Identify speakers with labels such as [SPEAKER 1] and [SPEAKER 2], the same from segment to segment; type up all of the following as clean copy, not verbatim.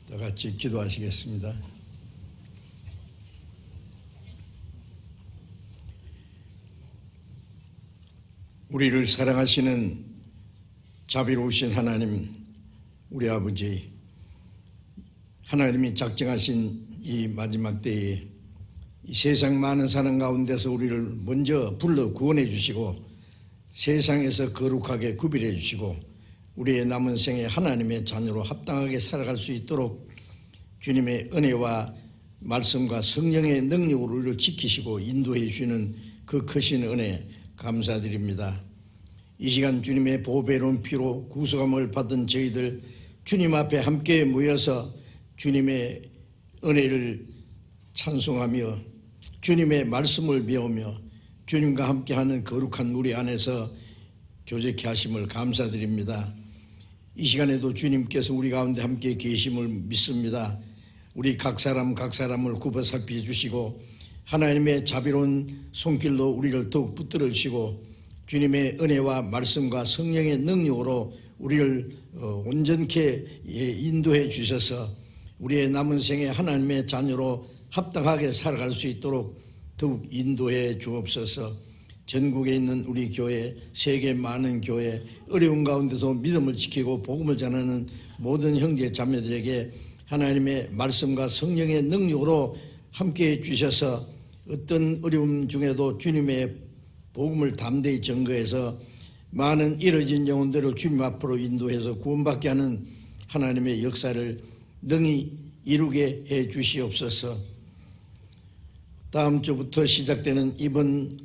[SPEAKER 1] 다 같이 기도하시겠습니다. 우리를 사랑하시는 자비로우신 하나님, 우리 아버지, 하나님이 작정하신 이 마지막 때에 이 세상 많은 사람 가운데서 우리를 먼저 불러 구원해 주시고 세상에서 거룩하게 구별해 주시고 우리의 남은 생에 하나님의 자녀로 합당하게 살아갈 수 있도록 주님의 은혜와 말씀과 성령의 능력으로 우리를 지키시고 인도해 주시는 그 크신 은혜 감사드립니다. 이 시간 주님의 보배로운 피로 구속함을 받은 저희들 주님 앞에 함께 모여서 주님의 은혜를 찬송하며 주님의 말씀을 배우며 주님과 함께하는 거룩한 우리 안에서 교제케 하심을 감사드립니다. 이 시간에도 주님께서 우리 가운데 함께 계심을 믿습니다. 우리 각 사람을 굽어 살펴주시고 하나님의 자비로운 손길로 우리를 더욱 붙들어 주시고 주님의 은혜와 말씀과 성령의 능력으로 우리를 온전케 인도해 주셔서 우리의 남은 생에 하나님의 자녀로 합당하게 살아갈 수 있도록 더욱 인도해 주옵소서. 전국에 있는 우리 교회, 세계 많은 교회, 어려운 가운데서 믿음을 지키고 복음을 전하는 모든 형제 자매들에게 하나님의 말씀과 성령의 능력으로 함께해 주셔서 어떤 어려움 중에도 주님의 복음을 담대히 전거해서 많은 잃어진 영혼들을 주님 앞으로 인도해서 구원받게 하는 하나님의 역사를 능히 이루게 해 주시옵소서. 다음 주부터 시작되는 이번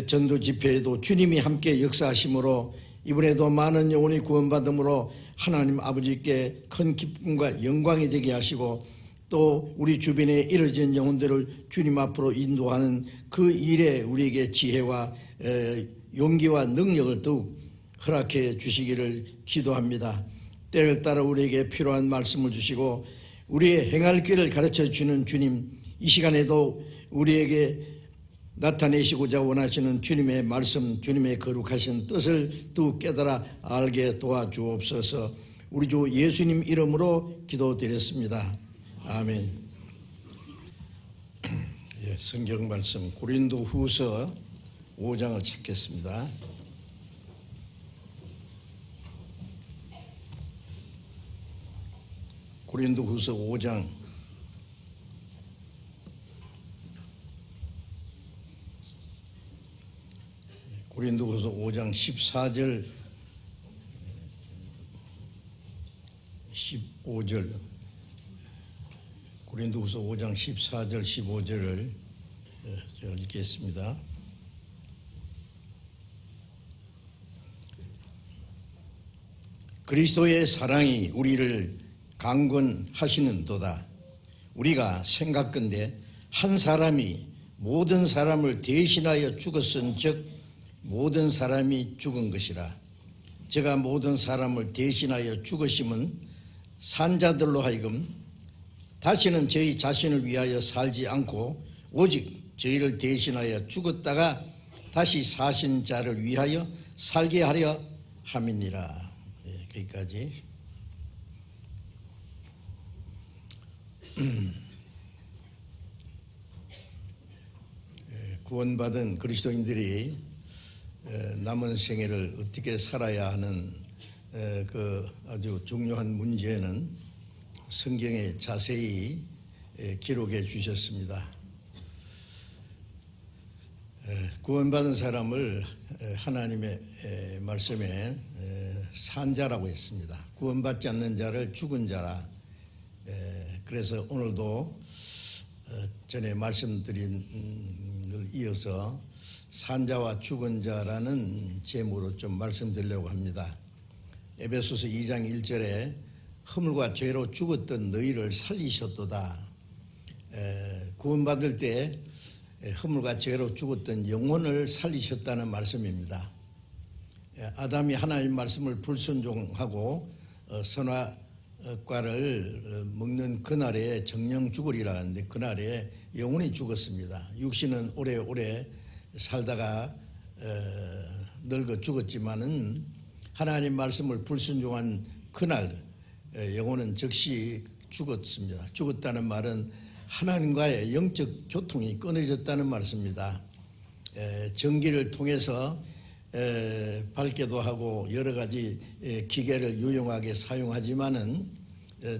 [SPEAKER 1] 전도 집회에도 주님이 함께 역사하심으로 이번에도 많은 영혼이 구원받음으로 하나님 아버지께 큰 기쁨과 영광이 되게 하시고 또 우리 주변에 이뤄진 영혼들을 주님 앞으로 인도하는 그 일에 우리에게 지혜와 용기와 능력을 더욱 허락해 주시기를 기도합니다. 때를 따라 우리에게 필요한 말씀을 주시고 우리의 행할 길을 가르쳐 주는 주님, 이 시간에도 우리에게 나타내시고자 원하시는 주님의 말씀, 주님의 거룩하신 뜻을 더욱 깨달아 알게 도와주옵소서. 우리 주 예수님 이름으로 기도드렸습니다. 아멘. 성경 말씀 고린도후서 5장을 찾겠습니다. 고린도후서 5장 고린도후서 5장 14절 15절 고린도후서 5장 14절 15절을 제가 읽겠습니다. 그리스도의 사랑이 우리를 강권하시는도다. 우리가 생각건대 한 사람이 모든 사람을 대신하여 죽었은즉 모든 사람이 죽은 것이라. 제가 모든 사람을 대신하여 죽으심은 산자들로 하여금 다시는 저희 자신을 위하여 살지 않고 오직 저희를 대신하여 죽었다가 다시 사신 자를 위하여 살게 하려 함이니라. 여기까지. 구원받은 그리스도인들이 남은 생애를 어떻게 살아야 하는 그 아주 중요한 문제는 성경에 자세히 기록해 주셨습니다. 구원받은 사람을 하나님의 말씀에 산자라고 했습니다. 구원받지 않는 자를 죽은 자라. 그래서 오늘도 전에 말씀드린 걸 이어서 산자와 죽은 자라는 제목으로 좀 말씀드리려고 합니다. 에베소서 2장 1절에 허물과 죄로 죽었던 너희를 살리셨도다. 구원받을 때 허물과 죄로 죽었던 영혼을 살리셨다는 말씀입니다. 아담이 하나님 말씀을 불순종하고 선악과를 먹는 그날에 정령 죽으리라 하는데 그날에 영혼이 죽었습니다. 육신은 오래오래 살다가 늙어 죽었지만은 하나님 말씀을 불순종한 그날 영혼은 즉시 죽었습니다. 죽었다는 말은 하나님과의 영적 교통이 끊어졌다는 말씀입니다. 전기를 통해서 밝게도 하고 여러 가지 기계를 유용하게 사용하지만은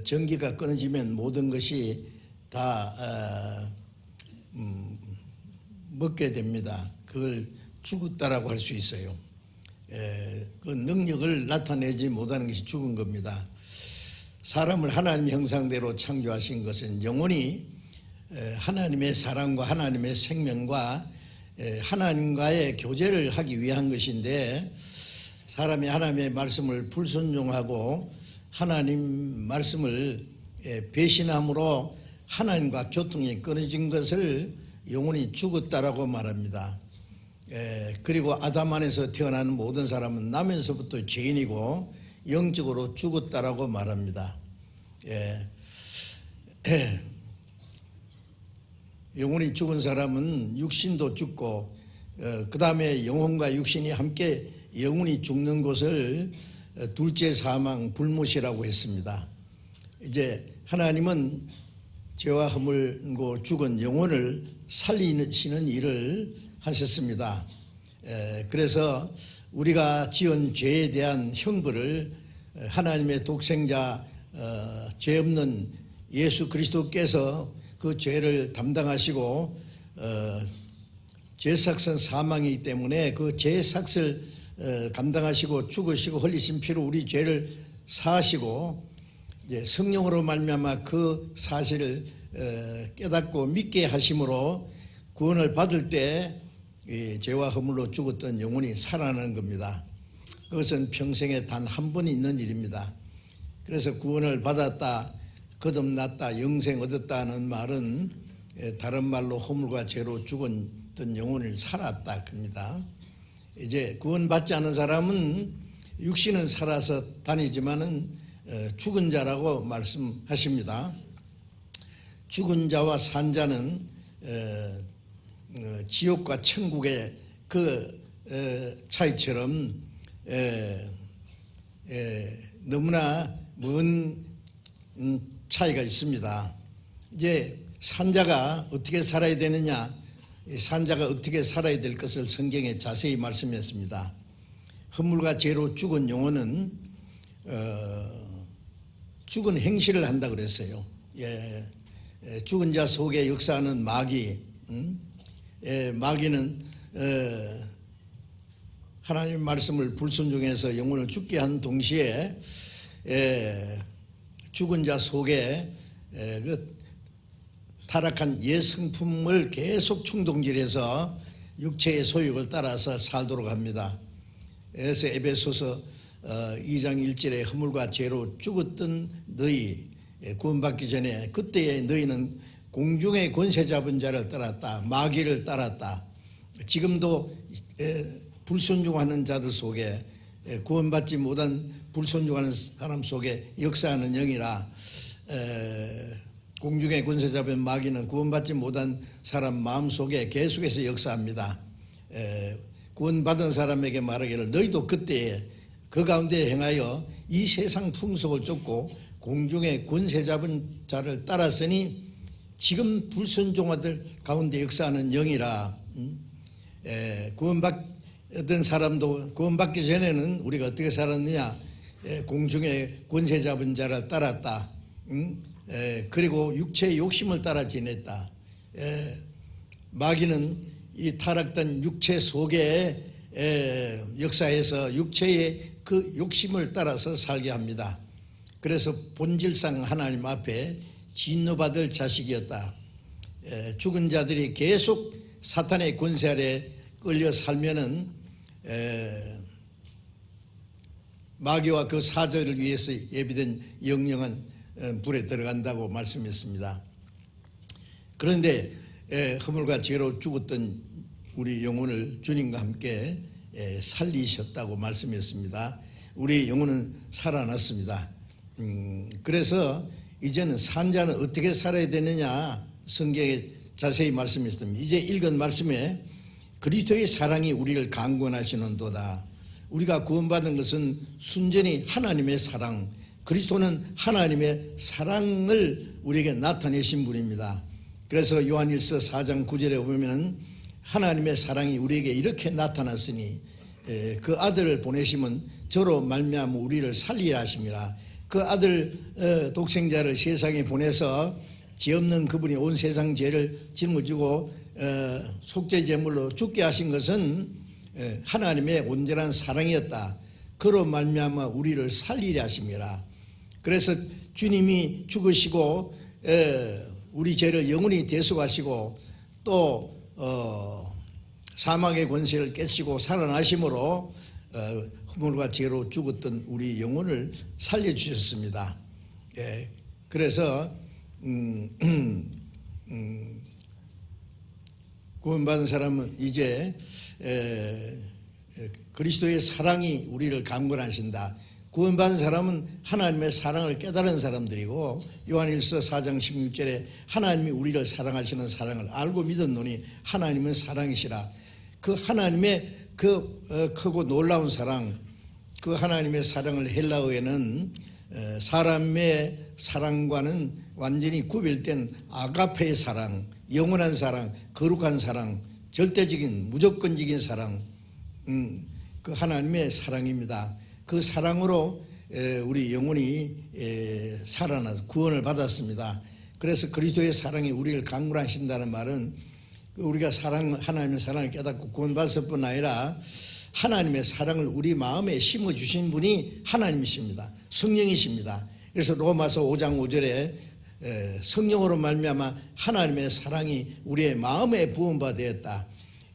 [SPEAKER 1] 전기가 끊어지면 모든 것이 다 먹게 됩니다. 그걸 죽었다라고 할 수 있어요. 그 능력을 나타내지 못하는 것이 죽은 겁니다. 사람을 하나님 형상대로 창조하신 것은 영원히 하나님의 사랑과 하나님의 생명과 하나님과의 교제를 하기 위한 것인데, 사람이 하나님의 말씀을 불순종하고 하나님 말씀을 배신함으로 하나님과 교통이 끊어진 것을 영원히 죽었다라고 말합니다. 그리고 아담 안에서 태어난 모든 사람은 나면서부터 죄인이고 영적으로 죽었다라고 말합니다. 영혼이 죽은 사람은 육신도 죽고 그 다음에 영혼과 육신이 함께 영혼이 죽는 것을 둘째 사망 불못이라고 했습니다. 이제 하나님은 죄와 허물고 죽은 영혼을 살리시는 일을 하셨습니다. 그래서 우리가 지은 죄에 대한 형벌을 하나님의 독생자 죄 없는 예수 그리스도께서 그 죄를 담당하시고 죄삭은 사망이기 때문에 그 죄삭을 감당하시고 죽으시고 흘리신 피로 우리 죄를 사하시고 이제 성령으로 말미암아 그 사실을 깨닫고 믿게 하심으로 구원을 받을 때 죄와 허물로 죽었던 영혼이 살아나는 겁니다. 그것은 평생에 단 한 번 있는 일입니다. 그래서 구원을 받았다, 거듭났다, 영생 얻었다는 말은 다른 말로 허물과 죄로 죽었던 영혼을 살았다 겁니다. 이제 구원받지 않은 사람은 육신은 살아서 다니지만은 죽은 자라고 말씀하십니다. 죽은 자와 산 자는 지옥과 천국의 그 차이처럼 너무나 먼 차이가 있습니다. 이제 산자가 어떻게 살아야 되느냐, 산자가 어떻게 살아야 될 것을 성경에 자세히 말씀했습니다. 허물과 죄로 죽은 영혼은 죽은 행실을 한다 그랬어요. 죽은 자 속에 역사하는 마귀, 마귀는 하나님 말씀을 불순종해서 영혼을 죽게 한 동시에 죽은 자 속에 그 타락한 예성품을 계속 충동질해서 육체의 소욕을 따라서 살도록 합니다. 그래서 에베소서 2장 1절에 허물과 죄로 죽었던 너희, 구원받기 전에 그때의 너희는 공중의 권세 잡은 자를 따랐다, 마귀를 따랐다. 지금도 불순종하는 자들 속에, 구원받지 못한 불순종하는 사람 속에 역사하는 영이라, 공중의 권세 잡은 마귀는 구원받지 못한 사람 마음속에 계속해서 역사합니다. 구원받은 사람에게 말하기를 너희도 그때에 그 가운데 행하여 이 세상 풍속을 쫓고 공중의 권세 잡은 자를 따랐으니 지금 불순종자들 가운데 역사하는 영이라. 구원받은 사람도 구원받기 전에는 우리가 어떻게 살았느냐, 공중의 권세 잡은 자를 따랐다. 그리고 육체의 욕심을 따라 지냈다. 마귀는 이 타락된 육체 속에 역사에서 육체의 그 욕심을 따라서 살게 합니다. 그래서 본질상 하나님 앞에 진노받을 자식이었다. 죽은 자들이 계속 사탄의 권세 아래 끌려 살면은 마귀와 그 사절을 위해서 예비된 영영은 불에 들어간다고 말씀했습니다. 그런데 허물과 죄로 죽었던 우리 영혼을 주님과 함께 살리셨다고 말씀했습니다. 우리 영혼은 살아났습니다. 그래서 이제는 산자는 어떻게 살아야 되느냐 성경에 자세히 말씀했습니다. 이제 읽은 말씀에 그리스도의 사랑이 우리를 강권하시는도다. 우리가 구원받은 것은 순전히 하나님의 사랑, 그리스도는 하나님의 사랑을 우리에게 나타내신 분입니다. 그래서 요한일서 4장 9절에 보면 하나님의 사랑이 우리에게 이렇게 나타났으니 그 아들을 보내시면 저로 말미암아 우리를 살리라 하심이라. 그 아들 독생자를 세상에 보내서 죄 없는 그분이 온 세상 죄를 짊어지고 속죄 제물로 죽게 하신 것은 하나님의 온전한 사랑이었다. 그로 말미암아 우리를 살리려 하심이라. 그래서 주님이 죽으시고 우리 죄를 영원히 대속하시고 또 사망의 권세를 깨치고 살아나심으로 허물과 죄로 죽었던 우리 영혼을 살려주셨습니다. 그래서 구원받은 사람은 이제 그리스도의 사랑이 우리를 강권하신다. 구원받은 사람은 하나님의 사랑을 깨달은 사람들이고 요한일서 4장 16절에 하나님이 우리를 사랑하시는 사랑을 알고 믿었노니 하나님은 사랑이시라. 그 하나님의 그 크고 놀라운 사랑, 그 하나님의 사랑을 헬라어에는 사람의 사랑과는 완전히 구별된 아가페의 사랑, 영원한 사랑, 거룩한 사랑, 절대적인 무조건적인 사랑, 그 하나님의 사랑입니다. 그 사랑으로 우리 영혼이 살아나서 구원을 받았습니다. 그래서 그리스도의 사랑이 우리를 강구하신다는 말은 우리가 하나님의 사랑을 깨닫고 구원받았을 뿐 아니라 하나님의 사랑을 우리 마음에 심어주신 분이 하나님이십니다. 성령이십니다. 그래서 로마서 5장 5절에 성령으로 말미암아 하나님의 사랑이 우리의 마음에 부음바 되었다.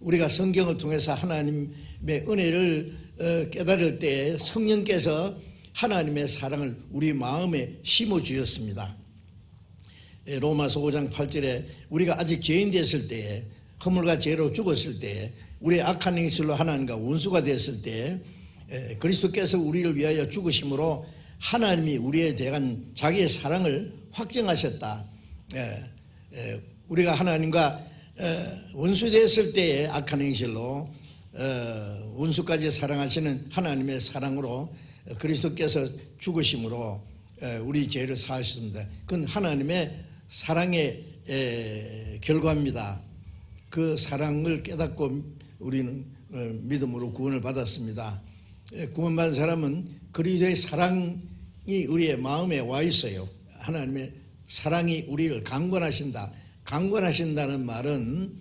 [SPEAKER 1] 우리가 성경을 통해서 하나님의 은혜를 깨달을 때 성령께서 하나님의 사랑을 우리 마음에 심어주셨습니다. 로마서 5장 8절에 우리가 아직 죄인 됐을 때에 허물과 죄로 죽었을 때에 우리의 악한 행실로 하나님과 원수가 됐을 때 그리스도께서 우리를 위하여 죽으심으로 하나님이 우리에 대한 자기의 사랑을 확정하셨다. 우리가 하나님과 원수 됐을 때에 악한 행실로 원수까지 사랑하시는 하나님의 사랑으로 그리스도께서 죽으심으로 우리 죄를 사하셨습니다. 그건 하나님의 사랑의 결과입니다. 그 사랑을 깨닫고 우리는 믿음으로 구원을 받았습니다. 구원받은 사람은 그리스도의 사랑이 우리의 마음에 와 있어요. 하나님의 사랑이 우리를 강권하신다. 강권하신다는 말은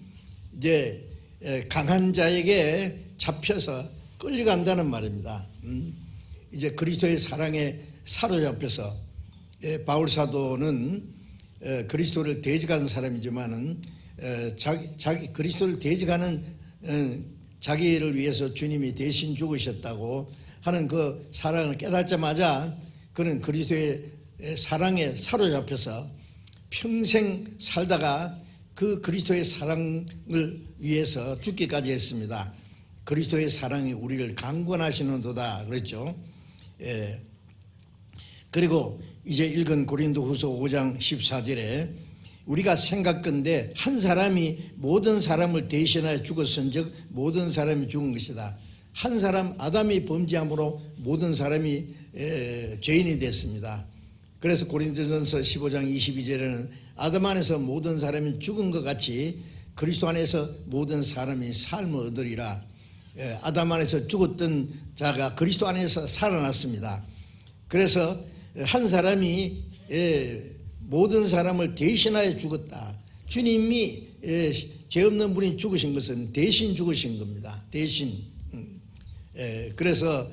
[SPEAKER 1] 이제 강한 자에게 잡혀서 끌려간다는 말입니다. 이제 그리스도의 사랑에 사로잡혀서 바울 사도는 그리스도를 대적하는 사람이지만은 자기 그리스도를 대적하는 자기를 위해서 주님이 대신 죽으셨다고 하는 그 사랑을 깨닫자마자 그는 그리스도의 사랑에 사로잡혀서 평생 살다가 그 그리스도의 사랑을 위해서 죽기까지 했습니다. 그리스도의 사랑이 우리를 강권하시는도다 그랬죠. 그리고 이제 읽은 고린도후서 5장 14절에 우리가 생각건대 한 사람이 모든 사람을 대신하여 죽었은즉 모든 사람이 죽은 것이다. 한 사람 아담이 범죄함으로 모든 사람이 죄인이 됐습니다. 그래서 고린도전서 15장 22절에는 아담 안에서 모든 사람이 죽은 것 같이 그리스도 안에서 모든 사람이 삶을 얻으리라. 아담 안에서 죽었던 자가 그리스도 안에서 살아났습니다. 그래서 한 사람이 모든 사람을 대신하여 죽었다. 주님이 죄 없는 분이 죽으신 것은 대신 죽으신 겁니다. 대신. 그래서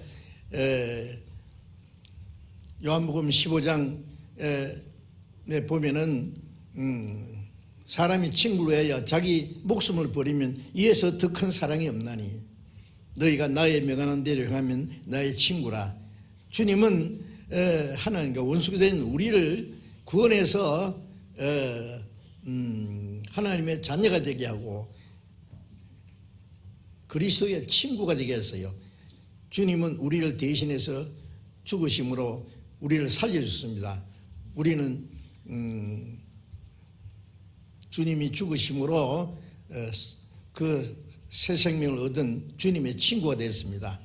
[SPEAKER 1] 요한복음 15장에 보면은 사람이 친구로 해야 자기 목숨을 버리면 이에서 더 큰 사랑이 없나니 너희가 나의 명하는 대로 행하면 나의 친구라. 주님은 하나님과 원수가 된 우리를 구원해서 하나님의 자녀가 되게 하고 그리스도의 친구가 되게 했어요. 주님은 우리를 대신해서 죽으심으로 우리를 살려줬습니다. 우리는 주님이 죽으심으로 그 새 생명을 얻은 주님의 친구가 됐습니다.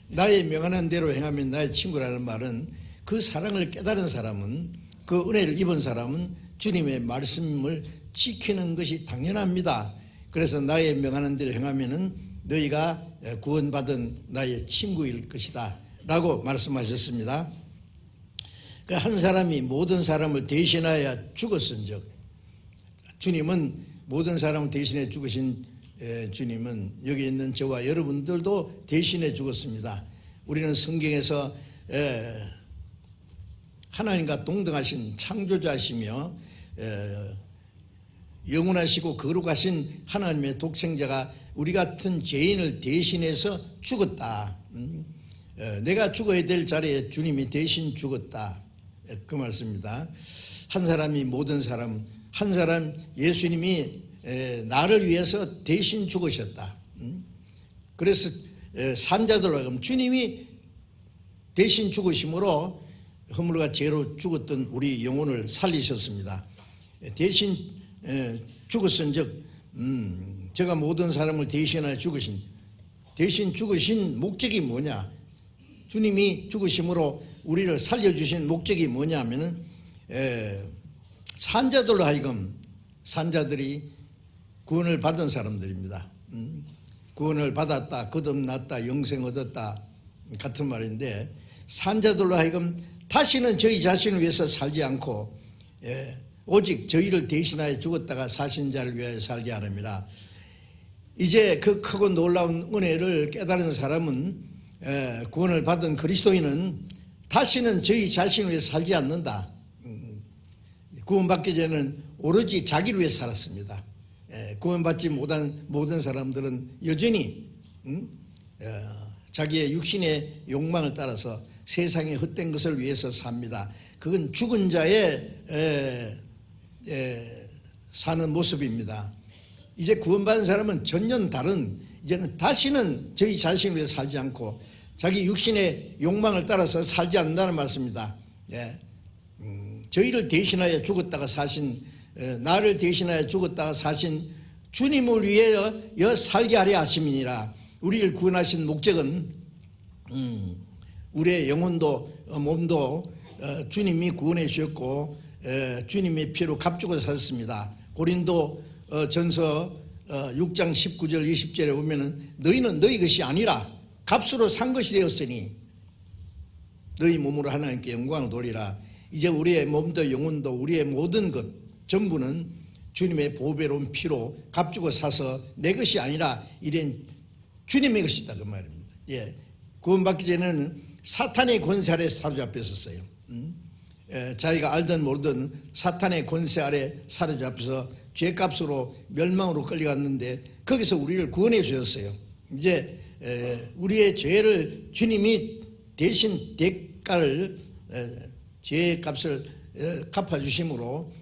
[SPEAKER 1] 나의 명하는 대로 행하면 나의 친구라는 말은 그 사랑을 깨달은 사람은, 그 은혜를 입은 사람은 주님의 말씀을 지키는 것이 당연합니다. 그래서 나의 명하는 대로 행하면은 너희가 구원받은 나의 친구일 것이다 라고 말씀하셨습니다. 한 사람이 모든 사람을 대신하여 죽었은즉, 주님은 모든 사람을 대신해 죽으신 주님은 여기 있는 저와 여러분들도 대신해 죽었습니다. 우리는 성경에서 하나님과 동등하신 창조자시며 영원하시고 거룩하신 하나님의 독생자가 우리 같은 죄인을 대신해서 죽었다. 내가 죽어야 될 자리에 주님이 대신 죽었다. 그 말씀입니다. 한 사람이 모든 사람, 한 사람 예수님이 나를 위해서 대신 죽으셨다. 그래서 산자들로 하여금 주님이 대신 죽으심으로 허물과 죄로 죽었던 우리 영혼을 살리셨습니다. 대신 죽었은즉 제가 모든 사람을 대신하여 대신 죽으신 목적이 뭐냐? 주님이 죽으심으로 우리를 살려주신 목적이 뭐냐 하면은 산자들로 하여금, 산자들이 구원을 받은 사람들입니다. 구원을 받았다, 거듭났다, 영생 얻었다 같은 말인데, 산자들로 하여금 다시는 저희 자신을 위해서 살지 않고 오직 저희를 대신하여 죽었다가 사신 자를 위하여 살게 하렵니다. 이제 그 크고 놀라운 은혜를 깨달은 사람은, 구원을 받은 그리스도인은 다시는 저희 자신을 위해 살지 않는다. 구원받기 전에는 오로지 자기를 위해 살았습니다. 구원받지 못한 모든 사람들은 여전히 자기의 육신의 욕망을 따라서 세상의 헛된 것을 위해서 삽니다. 그건 죽은 자의 사는 모습입니다. 이제 구원받은 사람은 전혀 다른, 이제는 다시는 저희 자신을 위해 살지 않고 자기 육신의 욕망을 따라서 살지 않는다는 말씀입니다. 저희를 대신하여 죽었다가 사신, 나를 대신하여 죽었다가 사신 주님을 위하여 살게 하려 하심이니라. 우리를 구원하신 목적은 우리의 영혼도 몸도 주님이 구원해 주셨고 주님의 피로 값주고 샀습니다. 고린도 전서 6장 19절 20절에 보면은 너희는 너희 것이 아니라 값으로 산 것이 되었으니 너희 몸으로 하나님께 영광을 돌리라. 이제 우리의 몸도 영혼도 우리의 모든 것 전부는 주님의 보배로운 피로 값주고 사서 내 것이 아니라 이런 주님의 것이다 그 말입니다. 구원받기 전에는 사탄의 권세 아래 사로잡혔었어요. 자기가 알든 모르든 사탄의 권세 아래 사로잡혀서 죄값으로 멸망으로 끌려갔는데 거기서 우리를 구원해 주셨어요. 이제 우리의 죄를 주님이 대신 대가를 죄값을 갚아주심으로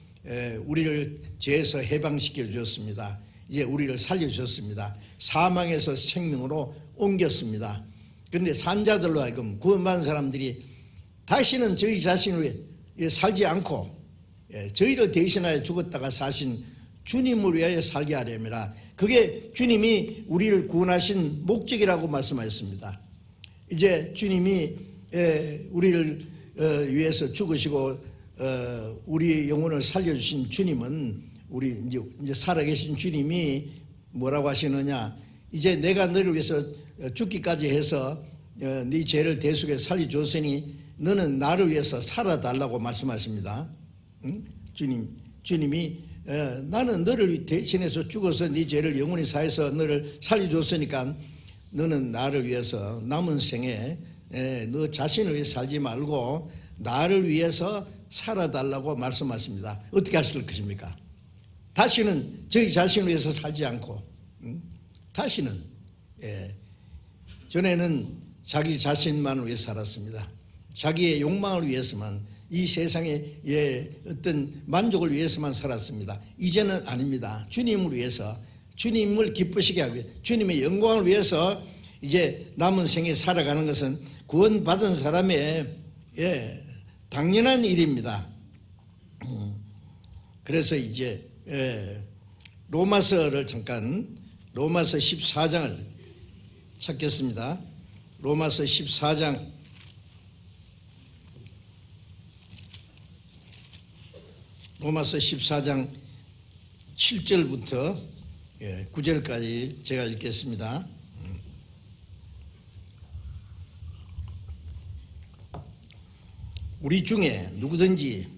[SPEAKER 1] 우리를 죄에서 해방시켜 주셨습니다. 이제 우리를 살려주셨습니다. 사망에서 생명으로 옮겼습니다. 그런데 산자들로 하여금 구원받은 사람들이 다시는 저희 자신을 위해 살지 않고 저희를 대신하여 죽었다가 사신 주님을 위하여 살게 하려니라. 그게 주님이 우리를 구원하신 목적이라고 말씀하셨습니다. 이제 주님이 우리를 위해서 죽으시고 우리 영혼을 살려주신 주님은 우리 이제 살아계신 주님이 뭐라고 하시느냐? 이제 내가 너를 위해서 죽기까지 해서 네 죄를 대속해 살려줬으니 너는 나를 위해서 살아달라고 말씀하십니다. 주님이 나는 너를 대신해서 죽어서 네 죄를 영원히 사해서 너를 살려줬으니까 너는 나를 위해서 남은 생에 너 자신을 위해 살지 말고 나를 위해서 살아달라고 말씀하십니다. 어떻게 하실 것입니까? 다시는 저희 자신을 위해서 살지 않고 다시는 전에는 자기 자신만을 위해 살았습니다. 자기의 욕망을 위해서만, 이 세상의 어떤 만족을 위해서만 살았습니다. 이제는 아닙니다. 주님을 위해서, 주님을 기쁘시게 하기 위해, 주님의 영광을 위해서 이제 남은 생에 살아가는 것은 구원받은 사람의 당연한 일입니다. 그래서 이제 로마서를 잠깐, 로마서 14장을 찾겠습니다. 로마서 14장 로마서 14장 7절부터 9절까지 제가 읽겠습니다. 우리 중에 누구든지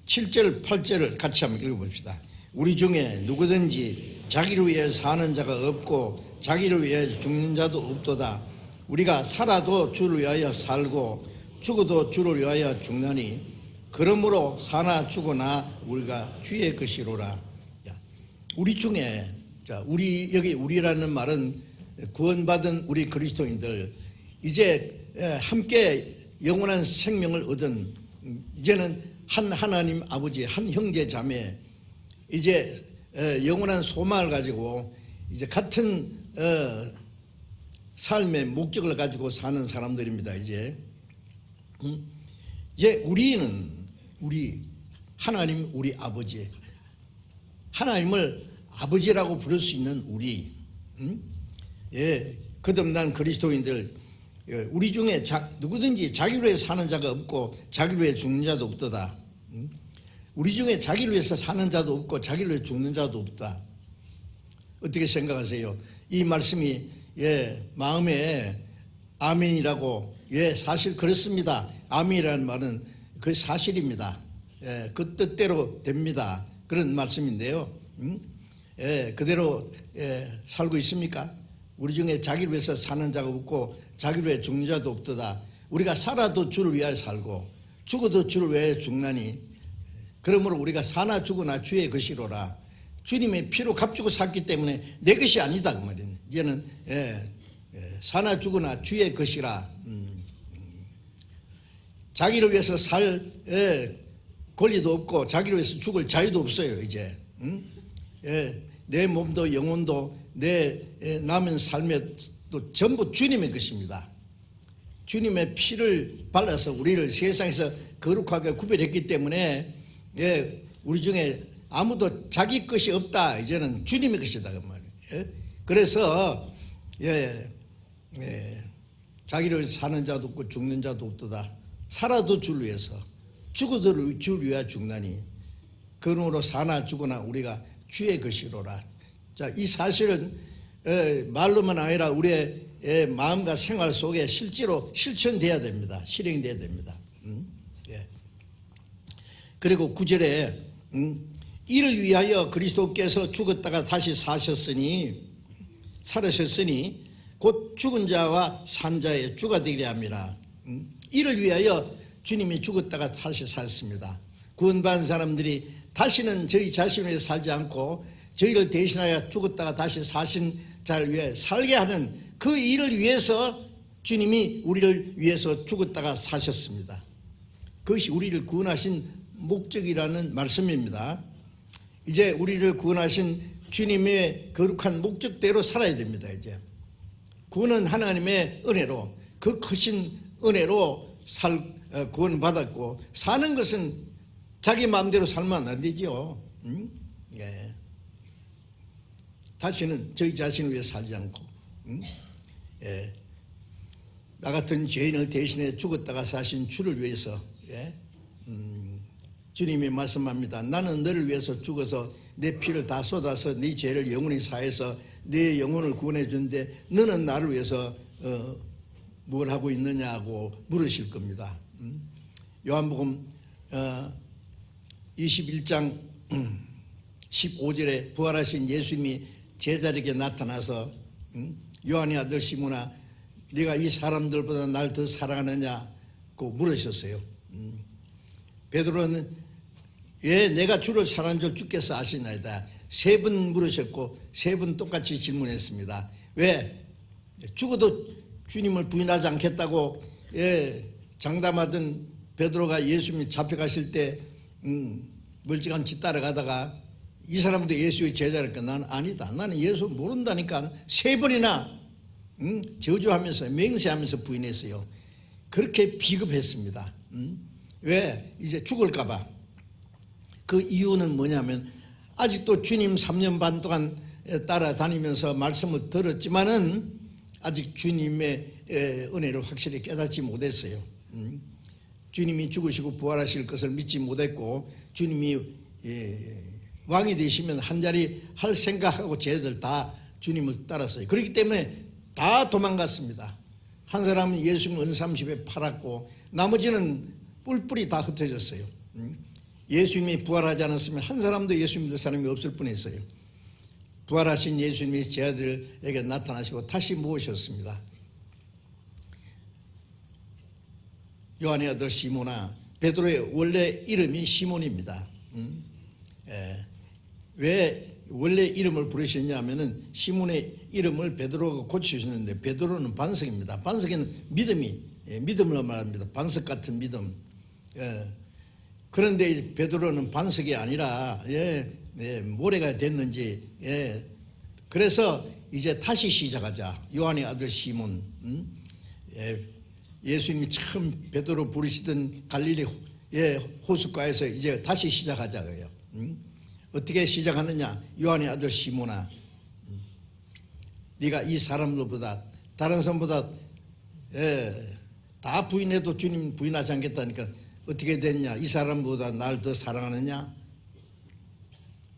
[SPEAKER 1] 7절 8절을 같이 한번 읽어봅시다. 우리 중에 누구든지 자기를 위해 사는 자가 없고 자기를 위해 죽는 자도 없도다. 우리가 살아도 주를 위하여 살고 죽어도 주를 위하여 죽나니 그러므로 사나 죽으나 우리가 주의 것이로라. 우리 중에, 우리 여기 우리라는 말은 구원받은 우리 그리스도인들, 이제 함께 영원한 생명을 얻은, 이제는 한 하나님 아버지, 한 형제 자매, 이제 영원한 소망을 가지고 이제 같은 삶의 목적을 가지고 사는 사람들입니다. 이제 우리 하나님, 우리 아버지, 하나님을 아버지라고 부를 수 있는 우리, 거듭난 그리스도인들, 우리 중에 누구든지 자기를 위해 사는 자가 없고 자기를 위해 죽는 자도 없도다. 우리 중에 자기를 위해서 사는 자도 없고 자기를 위해 죽는 자도 없다. 어떻게 생각하세요? 이 말씀이 마음에 아멘이라고, 사실 그렇습니다. 아멘이라는 말은 그 사실입니다. 그 뜻대로 됩니다. 그런 말씀인데요. 그대로 살고 있습니까? 우리 중에 자기를 위해서 사는 자가 없고 자기를 위해 죽는 자도 없도다. 우리가 살아도 주를 위하여 살고 죽어도 주를 위하여 죽나니 그러므로 우리가 사나 죽으나 주의 것이로라. 주님의 피로 값주고 샀기 때문에 내 것이 아니다 그 말이에요. 이제는 사나 죽으나 주의 것이라. 자기를 위해서 살 권리도 없고 자기를 위해서 죽을 자유도 없어요. 이제 내 몸도 영혼도 내 남은 삶에도 전부 주님의 것입니다. 주님의 피를 발라서 우리를 세상에서 거룩하게 구별했기 때문에 우리 중에 아무도 자기 것이 없다. 이제는 주님의 것이다 그 말이에요. 그래서 자기를 위해서 사는 자도 없고 죽는 자도 없도다. 살아도 주를 위해서 죽어도 주를 위하여 죽나니 그러므로 사나 죽으나 우리가 주의 것이로라. 자, 이 사실은 말로만 아니라 우리의 마음과 생활 속에 실제로 실천돼야 됩니다. 실행돼야 됩니다. 그리고 9절에 이를 위하여 그리스도께서 죽었다가 다시 살으셨으니 곧 죽은 자와 산 자의 주가 되게 함이라. 이를 위하여 주님이 죽었다가 다시 살았습니다. 구원받은 사람들이 다시는 저희 자신을 위해 살지 않고 저희를 대신하여 죽었다가 다시 사신 자를 위해 살게 하는 그 일을 위해서 주님이 우리를 위해서 죽었다가 사셨습니다. 그것이 우리를 구원하신 목적이라는 말씀입니다. 이제 우리를 구원하신 주님의 거룩한 목적대로 살아야 됩니다. 이제 구원은 하나님의 은혜로, 그 크신 은혜로 구원받았고, 사는 것은 자기 마음대로 살면 안 되죠. 다시는 저희 자신을 위해 살지 않고, 나 같은 죄인을 대신해 죽었다가 사신 주를 위해서, 주님이 말씀합니다. 나는 너를 위해서 죽어서 내 피를 다 쏟아서 네 죄를 영원히 사해서 네 영혼을 구원해 주는데 너는 나를 위해서 뭘 하고 있느냐고 물으실 겁니다. 요한복음 21장 15절에 부활하신 예수님이 제자에게 나타나서 요한의 아들 시몬아, 네가 이 사람들보다 날 더 사랑하느냐고 물으셨어요. 베드로는 왜 내가 주를 사랑하는 줄 주께서 아시나이다. 3번 물으셨고 3번 똑같이 질문했습니다. 왜? 죽어도 주님을 부인하지 않겠다고 장담하던 베드로가 예수님이 잡혀가실 때 멀찌감치 따라가다가 이 사람도 예수의 제자니까 나는 아니다. 나는 예수 모른다니까 3번이나 저주하면서 맹세하면서 부인했어요. 그렇게 비겁했습니다. 왜? 이제 죽을까 봐. 그 이유는 뭐냐면 아직도 주님 3년 반 동안 따라다니면서 말씀을 들었지만은 아직 주님의 은혜를 확실히 깨닫지 못했어요. 주님이 죽으시고 부활하실 것을 믿지 못했고 주님이 왕이 되시면 한 자리 할 생각하고 쟤들 다 주님을 따랐어요. 그렇기 때문에 다 도망갔습니다. 한 사람은 예수님 은30에 팔았고 나머지는 뿔뿔이 다 흩어졌어요. 예수님이 부활하지 않았으면 한 사람도 예수 믿을 사람이 없을 뻔했어요. 부활하신 예수님이 제 아들에게 나타나시고 다시 모으셨습니다. 요한의 아들 시몬아, 베드로의 원래 이름이 시몬입니다. 왜 원래 이름을 부르셨냐 하면은 시몬의 이름을 베드로가 고치셨는데 베드로는 반석입니다. 반석에는 믿음을 말합니다. 반석 같은 믿음. 그런데 베드로는 반석이 아니라 모래가 됐는지 그래서 이제 다시 시작하자. 요한의 아들 시몬. 예수님이 처음 베드로 부르시던 갈릴리 호숫가에서 이제 다시 시작하자고요. 어떻게 시작하느냐? 요한의 아들 시몬아, 네가 이 사람들보다 다른 사람보다 다 부인해도 주님 부인하지 않겠다니까 어떻게 됐냐? 이 사람보다 날 더 사랑하느냐?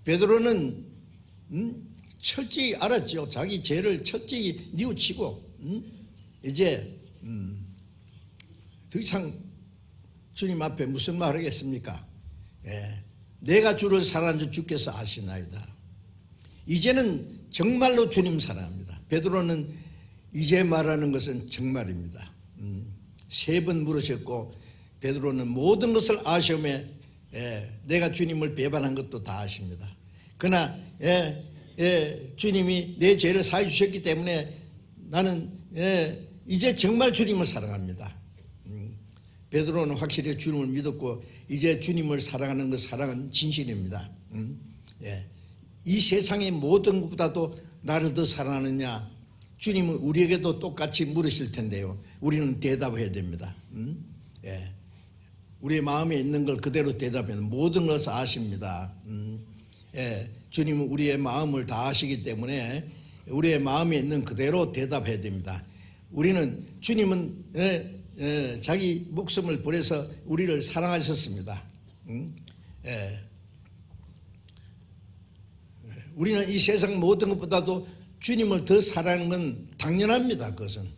[SPEAKER 1] 베드로는 철저히 알았죠. 자기 죄를 철저히 뉘우치고 이제 더 이상 주님 앞에 무슨 말 하겠습니까? 내가 주를 사랑하는 줄 주께서 아시나이다. 이제는 정말로 주님 사랑합니다. 베드로는 이제 말하는 것은 정말입니다. 3번 물으셨고 베드로는 모든 것을 아시오매 내가 주님을 배반한 것도 다 아십니다. 그러나 주님이 내 죄를 사해 주셨기 때문에 나는 이제 정말 주님을 사랑합니다. 베드로는 확실히 주님을 믿었고 이제 주님을 사랑하는 것, 사랑은 진실입니다. 이 세상의 모든 것보다도 나를 더 사랑하느냐? 주님은 우리에게도 똑같이 물으실 텐데요. 우리는 대답해야 됩니다. 우리의 마음에 있는 걸 그대로 대답하면 모든 것을 아십니다. 주님은 우리의 마음을 다 아시기 때문에 우리의 마음에 있는 그대로 대답해야 됩니다. 우리는 주님은 자기 목숨을 버려서 우리를 사랑하셨습니다. 우리는 이 세상 모든 것보다도 주님을 더 사랑하는 건 당연합니다. 그것은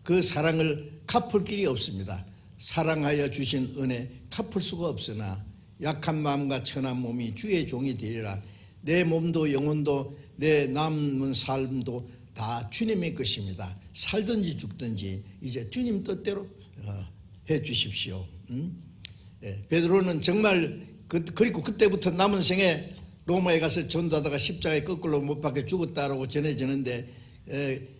[SPEAKER 1] 그 사랑을 갚을 길이 없습니다. 사랑하여 주신 은혜 갚을 수가 없으나 약한 마음과 천한 몸이 주의 종이 되리라. 내 몸도 영혼도 내 남은 삶도 다 주님의 것입니다. 살든지 죽든지 이제 주님 뜻대로 해 주십시오. 베드로는 정말 그리고 그때부터 남은 생에 로마에 가서 전도하다가 십자가에 거꾸로 못 박혀 죽었다라고 전해지는데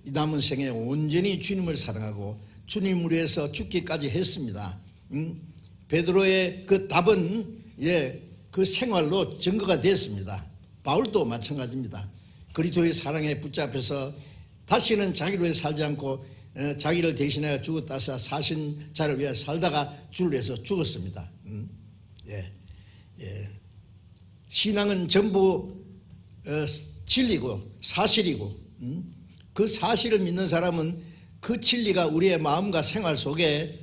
[SPEAKER 1] 남은 생에 온전히 주님을 사랑하고 주님을 위해서 죽기까지 했습니다. 베드로의 그 답은 그 생활로 증거가 됐습니다. 바울도 마찬가지입니다. 그리스도의 사랑에 붙잡혀서 다시는 자기를 위해 살지 않고 자기를 대신하여 죽었다 해서 사신 자를 위해 살다가 주를 위해서 죽었습니다. 신앙은 전부 진리고 사실이고 그 사실을 믿는 사람은 그 진리가 우리의 마음과 생활 속에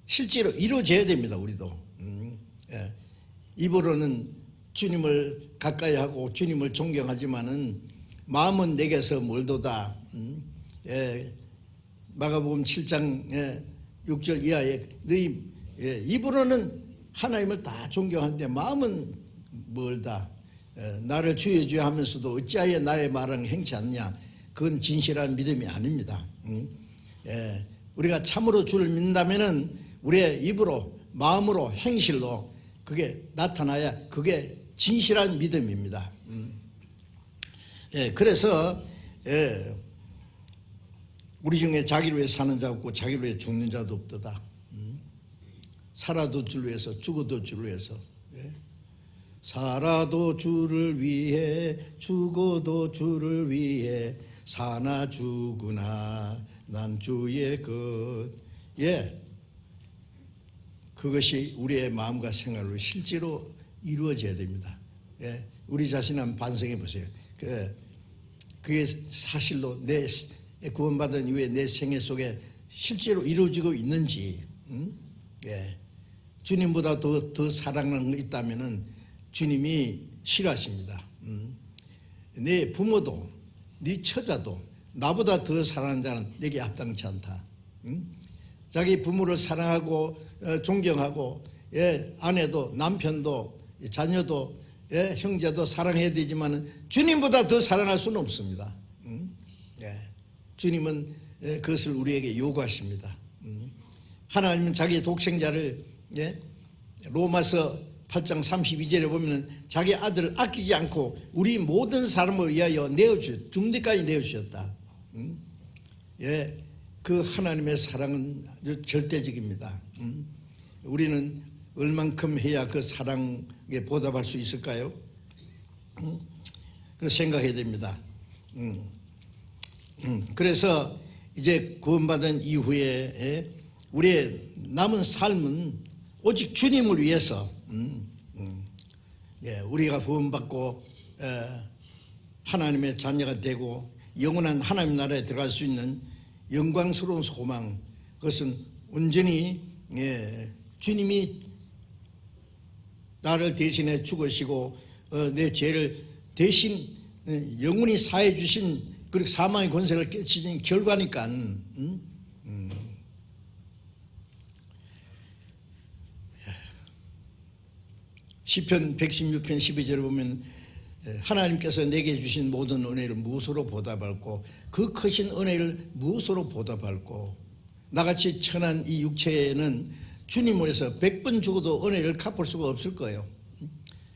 [SPEAKER 1] 실제로 이루어져야 됩니다. 우리도 입으로는 주님을 가까이 하고 주님을 존경하지만은 마음은 내게서 멀도다. 마가복음 7장 6절 이하에 너희 입으로는 하나님을 다 존경하는데 마음은 멀다. 나를 주여 주여 하면서도 어찌하여 나의 말은 행치 않냐. 그건 진실한 믿음이 아닙니다. 우리가 참으로 주를 믿는다면은 우리의 입으로 마음으로 행실로 그게 나타나야 그게 진실한 믿음입니다. 그래서 우리 중에 자기를 위해 사는 자 없고 자기를 위해 죽는 자도 없도다. 살아도 주를 위해서 죽어도 주를 위해서 살아도 주를 위해 죽어도 주를 위해 사나 죽으나 난 주의 것. 그것이 우리의 마음과 생활로 실제로 이루어져야 됩니다. 우리 자신 한번 반성해 보세요. 그게 사실로 내 구원받은 이후에 내 생애 속에 실제로 이루어지고 있는지 예. 주님보다 더 사랑하는 거 있다면은 주님이 싫어하십니다. 내 부모도 네 처자도 나보다 더 사랑하는 자는 내게 합당치 않다. 자기 부모를 사랑하고 존경하고 아내도 남편도 자녀도 형제도 사랑해야 되지만 주님보다 더 사랑할 수는 없습니다. 주님은 그것을 우리에게 요구하십니다. 하나님은 자기 독생자를 로마서 8장 32절에 보면 자기 아들을 아끼지 않고 우리 모든 사람을 위하여 죽는 데까지 내어주셨다. 그 하나님의 사랑은 아주 절대적입니다. 우리는 얼만큼 해야 그 사랑에 보답할 수 있을까요? 그 생각해야 됩니다. 그래서 이제 구원받은 이후에 우리의 남은 삶은 오직 주님을 위해서 우리가 구원받고 하나님의 자녀가 되고 영원한 하나님 나라에 들어갈 수 있는 영광스러운 소망, 그것은 온전히 주님이 나를 대신해 죽으시고 내 죄를 대신 영원히 사해 주신 그리고 사망의 권세를 깨치신 결과니까. 시편 116편 12절에 보면 하나님께서 내게 주신 모든 은혜를 무엇으로 보답할고 그 크신 은혜를 무엇으로 보답할고 나같이 천한 이 육체에는 주님을 위해서 100번 죽어도 은혜를 갚을 수가 없을 거예요.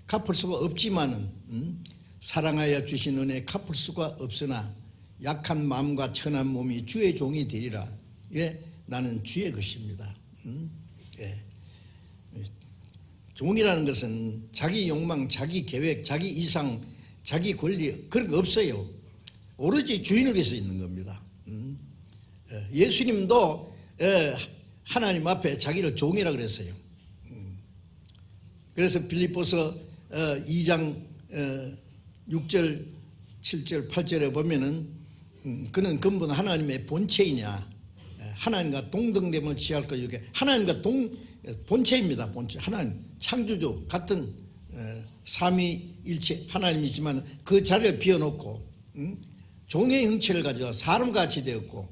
[SPEAKER 1] 갚을 수가 없지만은 사랑하여 주신 은혜 갚을 수가 없으나 약한 마음과 천한 몸이 주의 종이 되리라. 나는 주의 것입니다. 종이라는 것은 자기 욕망, 자기 계획, 자기 이상, 자기 권리 그런 거 없어요. 오로지 주인을 위해서 있는 겁니다. 예수님도 하나님 앞에 자기를 종이라 그랬어요. 그래서 빌립보서 2장 6절, 7절, 8절에 보면은 그는 근본 하나님의 본체이냐 하나님과 동등됨을 취할 것 이게 하나님과 본체입니다. 본체 하나님 창조주 같은 삼위일체 하나님이지만 그 자리를 비워놓고 종의 형체를 가지고 사람같이 되었고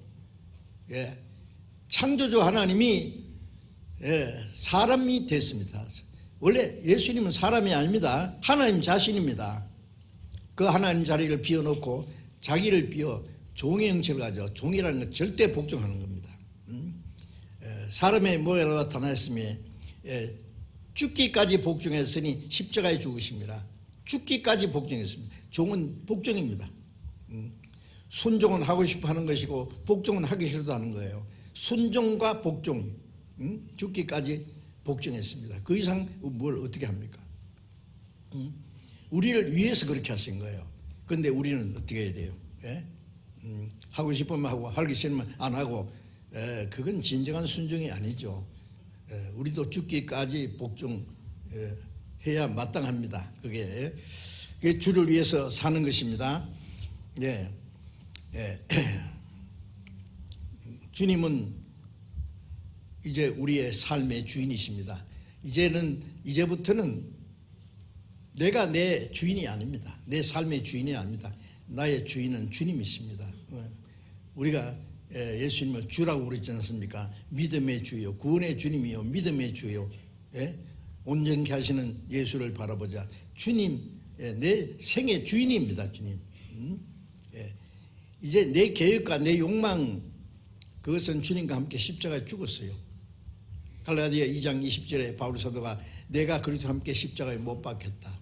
[SPEAKER 1] 창조주 하나님이 사람이 됐습니다. 원래 예수님은 사람이 아닙니다. 하나님 자신입니다. 그 하나님 자리를 비워놓고 자기를 비워 종의 형체를 가지고 종이라는 건 절대 복종하는 겁니다. 사람의 모양으로 나타났으며 죽기까지 복종했으니 십자가에 죽으십니다. 죽기까지 복종했습니다. 종은 복종입니다. 순종은 하고 싶어 하는 것이고 복종은 하기 싫어도 하는 거예요. 순종과 복종, 죽기까지 복종했습니다. 그 이상 뭘 어떻게 합니까? 우리를 위해서 그렇게 하신 거예요. 그런데 우리는 어떻게 해야 돼요? 하고 싶으면 하고 하기 싫으면 안 하고 그건 진정한 순종이 아니죠. 우리도 죽기까지 복종해야 마땅합니다. 그게 주를 위해서 사는 것입니다. 주님은 이제 우리의 삶의 주인이십니다. 이제부터는 내가 내 주인이 아닙니다. 내 삶의 주인이 아닙니다. 나의 주인은 주님이십니다. 우리가 예수님을 주라고 그랬지 않습니까? 믿음의 주요, 구원의 주님이요, 믿음의 주요. 온전케 하시는 예수를 바라보자. 주님, 내 생의 주인입니다. 주님. 이제 내 계획과 내 욕망, 그것은 주님과 함께 십자가에 죽었어요. 갈라디아 2장 20절에 바울 사도가 내가 그리스도와 함께 십자가에 못 박혔다.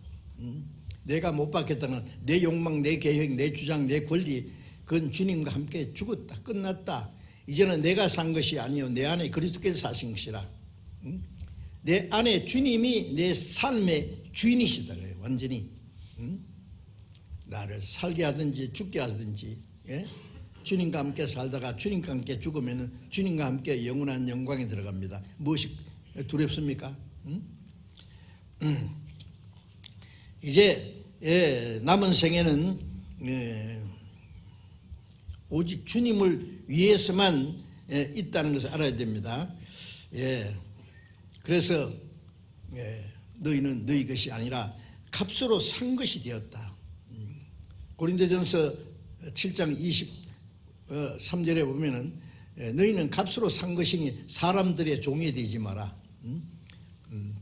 [SPEAKER 1] 내가 못 박혔다는 내 욕망, 내 계획, 내 주장, 내 권리, 그건 주님과 함께 죽었다. 끝났다. 이제는 내가 산 것이 아니요 내 안에 그리스도께서 사신 것이라. 내 안에 주님이 내 삶의 주인이시다. 완전히 나를 살게 하든지 죽게 하든지 주님과 함께 살다가 주님과 함께 죽으면 주님과 함께 영원한 영광에 들어갑니다. 무엇이 두렵습니까? 이제 남은 생에는 오직 주님을 위해서만 있다는 것을 알아야 됩니다. 그래서 너희는 너희 것이 아니라 값으로 산 것이 되었다. 고린도전서 7장 23절에 보면은 너희는 값으로 산 것이니 사람들의 종이 되지 마라.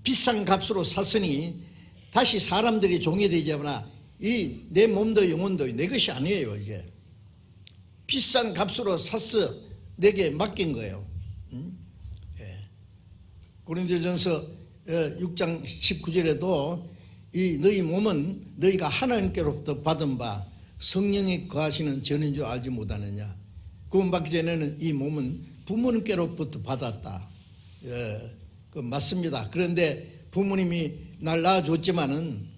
[SPEAKER 1] 비싼 값으로 샀으니 다시 사람들의 종이 되지 마라. 이 내 몸도 영혼도 내 것이 아니에요. 이게 비싼 값으로 샀어 내게 맡긴 거예요. 고린도전서 6장 19절에도 이 너희 몸은 너희가 하나님께로부터 받은 바 성령이 거하시는 전인 줄 알지 못하느냐. 구원받기 전에는 이 몸은 부모님께로부터 받았다. 그 맞습니다. 그런데 부모님이 날 낳아줬지만은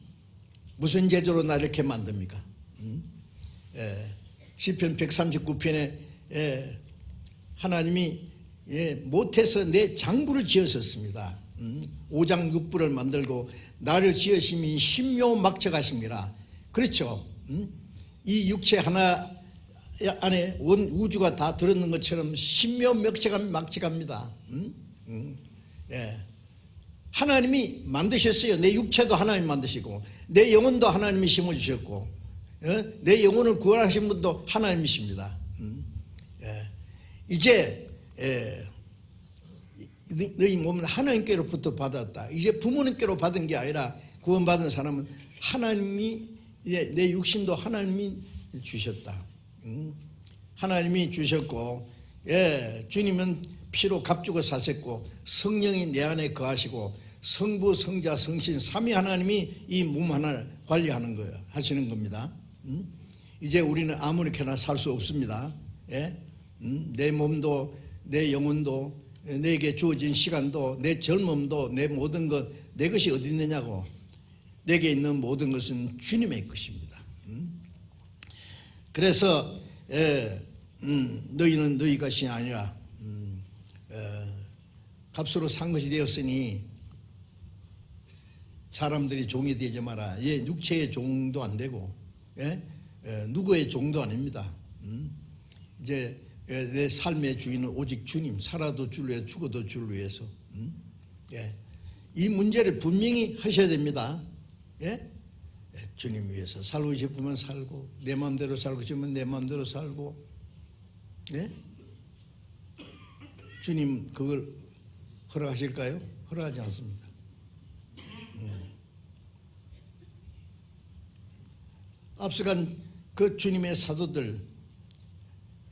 [SPEAKER 1] 무슨 제도로 날 이렇게 만듭니까? 시편 139편에 하나님이 못해서 내 장부를 지었었습니다. 5장 6부를 만들고 나를 지으심이 신묘막측하심이라. 그렇죠. 이 육체 하나 안에 온 우주가 다 들었는 것처럼 신묘막측합니다. 하나님이 만드셨어요. 내 육체도 하나님 만드시고 내 영혼도 하나님이 심어주셨고 내 영혼을 구원하신 분도 하나님이십니다. 이제 너희 몸은 하나님께로부터 받았다. 이제 부모님께로 받은 게 아니라 구원받은 사람은 하나님이 내 육신도 하나님이 주셨다. 하나님이 주셨고 주님은 피로 값주고 사셨고 성령이 내 안에 거하시고 성부 성자 성신 삼위 하나님이 이 몸 하나를 관리하는 거예요. 하시는 겁니다. 이제 우리는 아무렇게나 살 수 없습니다. 내 몸도 내 영혼도 내게 주어진 시간도 내 젊음도 내 모든 것 내 것이 어디 있느냐고. 내게 있는 모든 것은 주님의 것입니다. 그래서 너희는 너희 것이 아니라 값으로 산 것이 되었으니 사람들이 종이 되지 마라. 육체의 종도 안 되고 누구의 종도 아닙니다. 이제 내 삶의 주인은 오직 주님. 살아도 주를 위해 죽어도 주를 위해서. 이 문제를 분명히 하셔야 됩니다. 주님 위해서 살고 싶으면 살고 내 마음대로 살고 싶으면 내 마음대로 살고 주님 그걸 허락하실까요? 허락하지 않습니다. 앞서간 그 주님의 사도들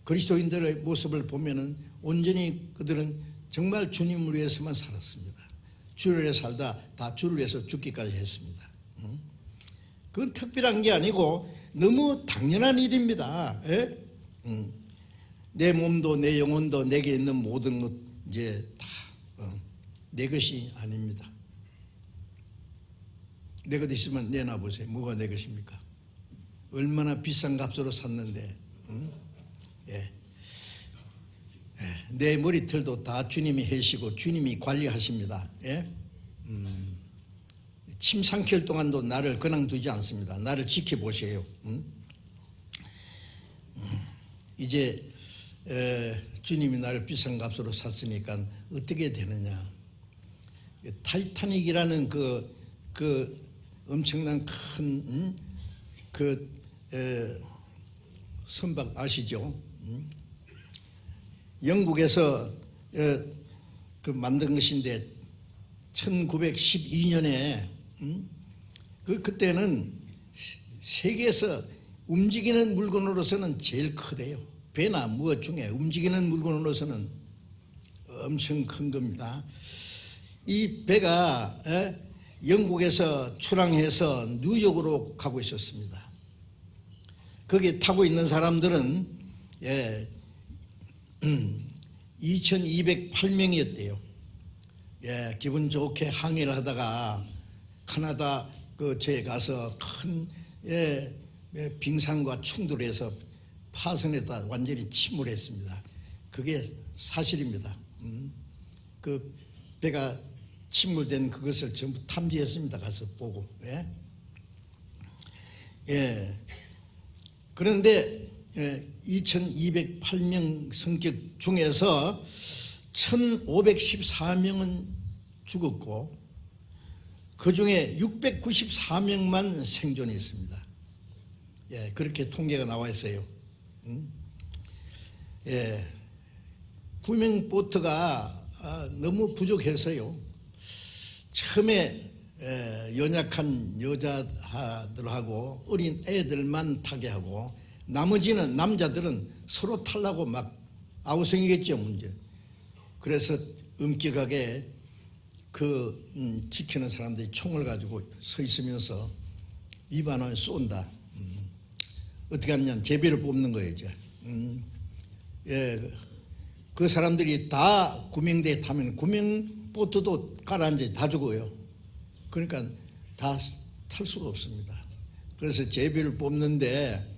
[SPEAKER 1] 그리스도인들의 모습을 보면은 온전히 그들은 정말 주님을 위해서만 살았습니다. 주를 위해 살다 다 주를 위해서 죽기까지 했습니다. 그건 특별한 게 아니고 너무 당연한 일입니다. 내 몸도 내 영혼도 내게 있는 모든 것 이제 다 내 것이 아닙니다. 내 것 있으면 내놔보세요. 뭐가 내 것입니까? 얼마나 비싼 값으로 샀는데 내 머리털도 다 주님이 해시고 주님이 관리하십니다. 침 삼킬 동안도 나를 그냥 두지 않습니다. 나를 지켜보세요. 이제 주님이 나를 비싼 값으로 샀으니까 어떻게 되느냐. 타이타닉이라는 그 엄청난 큰 선박 아시죠? 영국에서 그 만든 것인데 1912년에 그때는 세계에서 움직이는 물건으로서는 제일 크대요. 배나 무엇 중에 움직이는 물건으로서는 엄청 큰 겁니다. 이 배가 영국에서 출항해서 뉴욕으로 가고 있었습니다. 거기에 타고 있는 사람들은 2208명이었대요. 기분 좋게 항해를 하다가 캐나다 그 제에 가서 큰 빙산과 충돌해서 파선에다 완전히 침몰했습니다. 그게 사실입니다. 그 배가 침몰된 그것을 전부 탐지했습니다. 가서 보고. 그런데 2208명 승객 중에서 1,514명은 죽었고 그 중에 694명만 생존했습니다. 예, 그렇게 통계가 나와 있어요. 예, 구명보트가 너무 부족해서요. 처음에 연약한 여자들하고 어린 애들만 타게 하고 나머지는 남자들은 서로 타려고 막 아우성이겠죠, 문제. 그래서 엄격하게 지키는 사람들이 총을 가지고 서 있으면서 위반하면 쏜다. 어떻게 하냐면 제비를 뽑는 거예요, 이제. 예, 그 사람들이 다 구명대에 타면 구명보트도 가라앉아 다 죽어요. 그러니까 다 탈 수가 없습니다. 그래서 제비를 뽑는데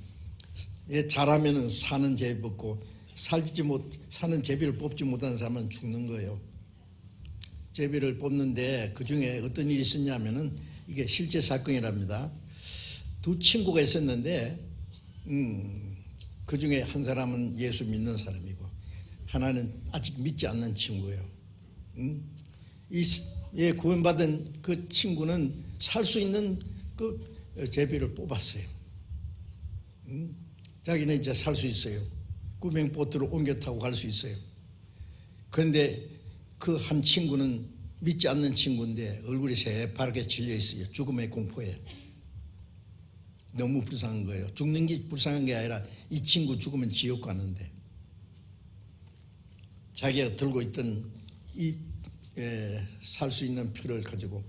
[SPEAKER 1] 잘하면은 사는 제비 뽑고 사는 제비를 뽑지 못하는 사람은 죽는 거예요. 제비를 뽑는데 그 중에 어떤 일이 있었냐면은 이게 실제 사건이랍니다. 두 친구가 있었는데 그 중에 한 사람은 예수 믿는 사람이고 하나는 아직 믿지 않는 친구예요. 이 구원받은 그 친구는 살 수 있는 그 제비를 뽑았어요. 자기는 이제 살 수 있어요. 구명보트로 옮겨 타고 갈 수 있어요. 그런데 그 한 친구는 믿지 않는 친구인데 얼굴이 새파랗게 질려 있어요. 죽음의 공포에. 너무 불쌍한 거예요. 죽는 게 불쌍한 게 아니라 이 친구 죽으면 지옥 가는데 자기가 들고 있던 이 살 수 있는 표를 가지고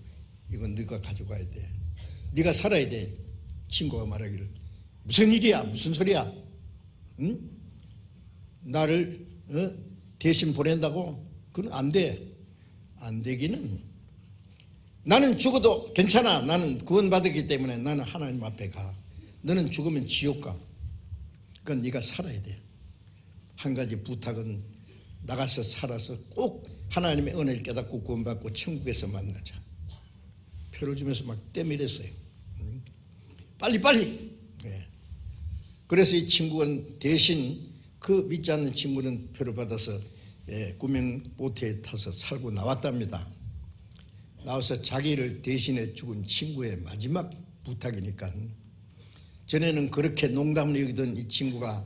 [SPEAKER 1] 이건 네가 가져가야 돼. 네가 살아야 돼. 친구가 말하기를 무슨 일이야? 무슨 소리야? 응? 나를 대신 보낸다고? 그건 안 돼. 안 되기는 나는 죽어도 괜찮아. 나는 구원받았기 때문에 나는 하나님 앞에 가. 너는 죽으면 지옥 가. 그건 네가 살아야 돼. 한 가지 부탁은 나가서 살아서 꼭 하나님의 은혜를 깨닫고 구원받고 천국에서 만나자. 표를 주면서 막 떼밀었어요. 빨리. 네. 그래서 이 친구는 대신 그 믿지 않는 친구는 표를 받아서 구명보트에 타서 살고 나왔답니다. 나와서 자기를 대신해 죽은 친구의 마지막 부탁이니까 전에는 그렇게 농담을 여기던 이 친구가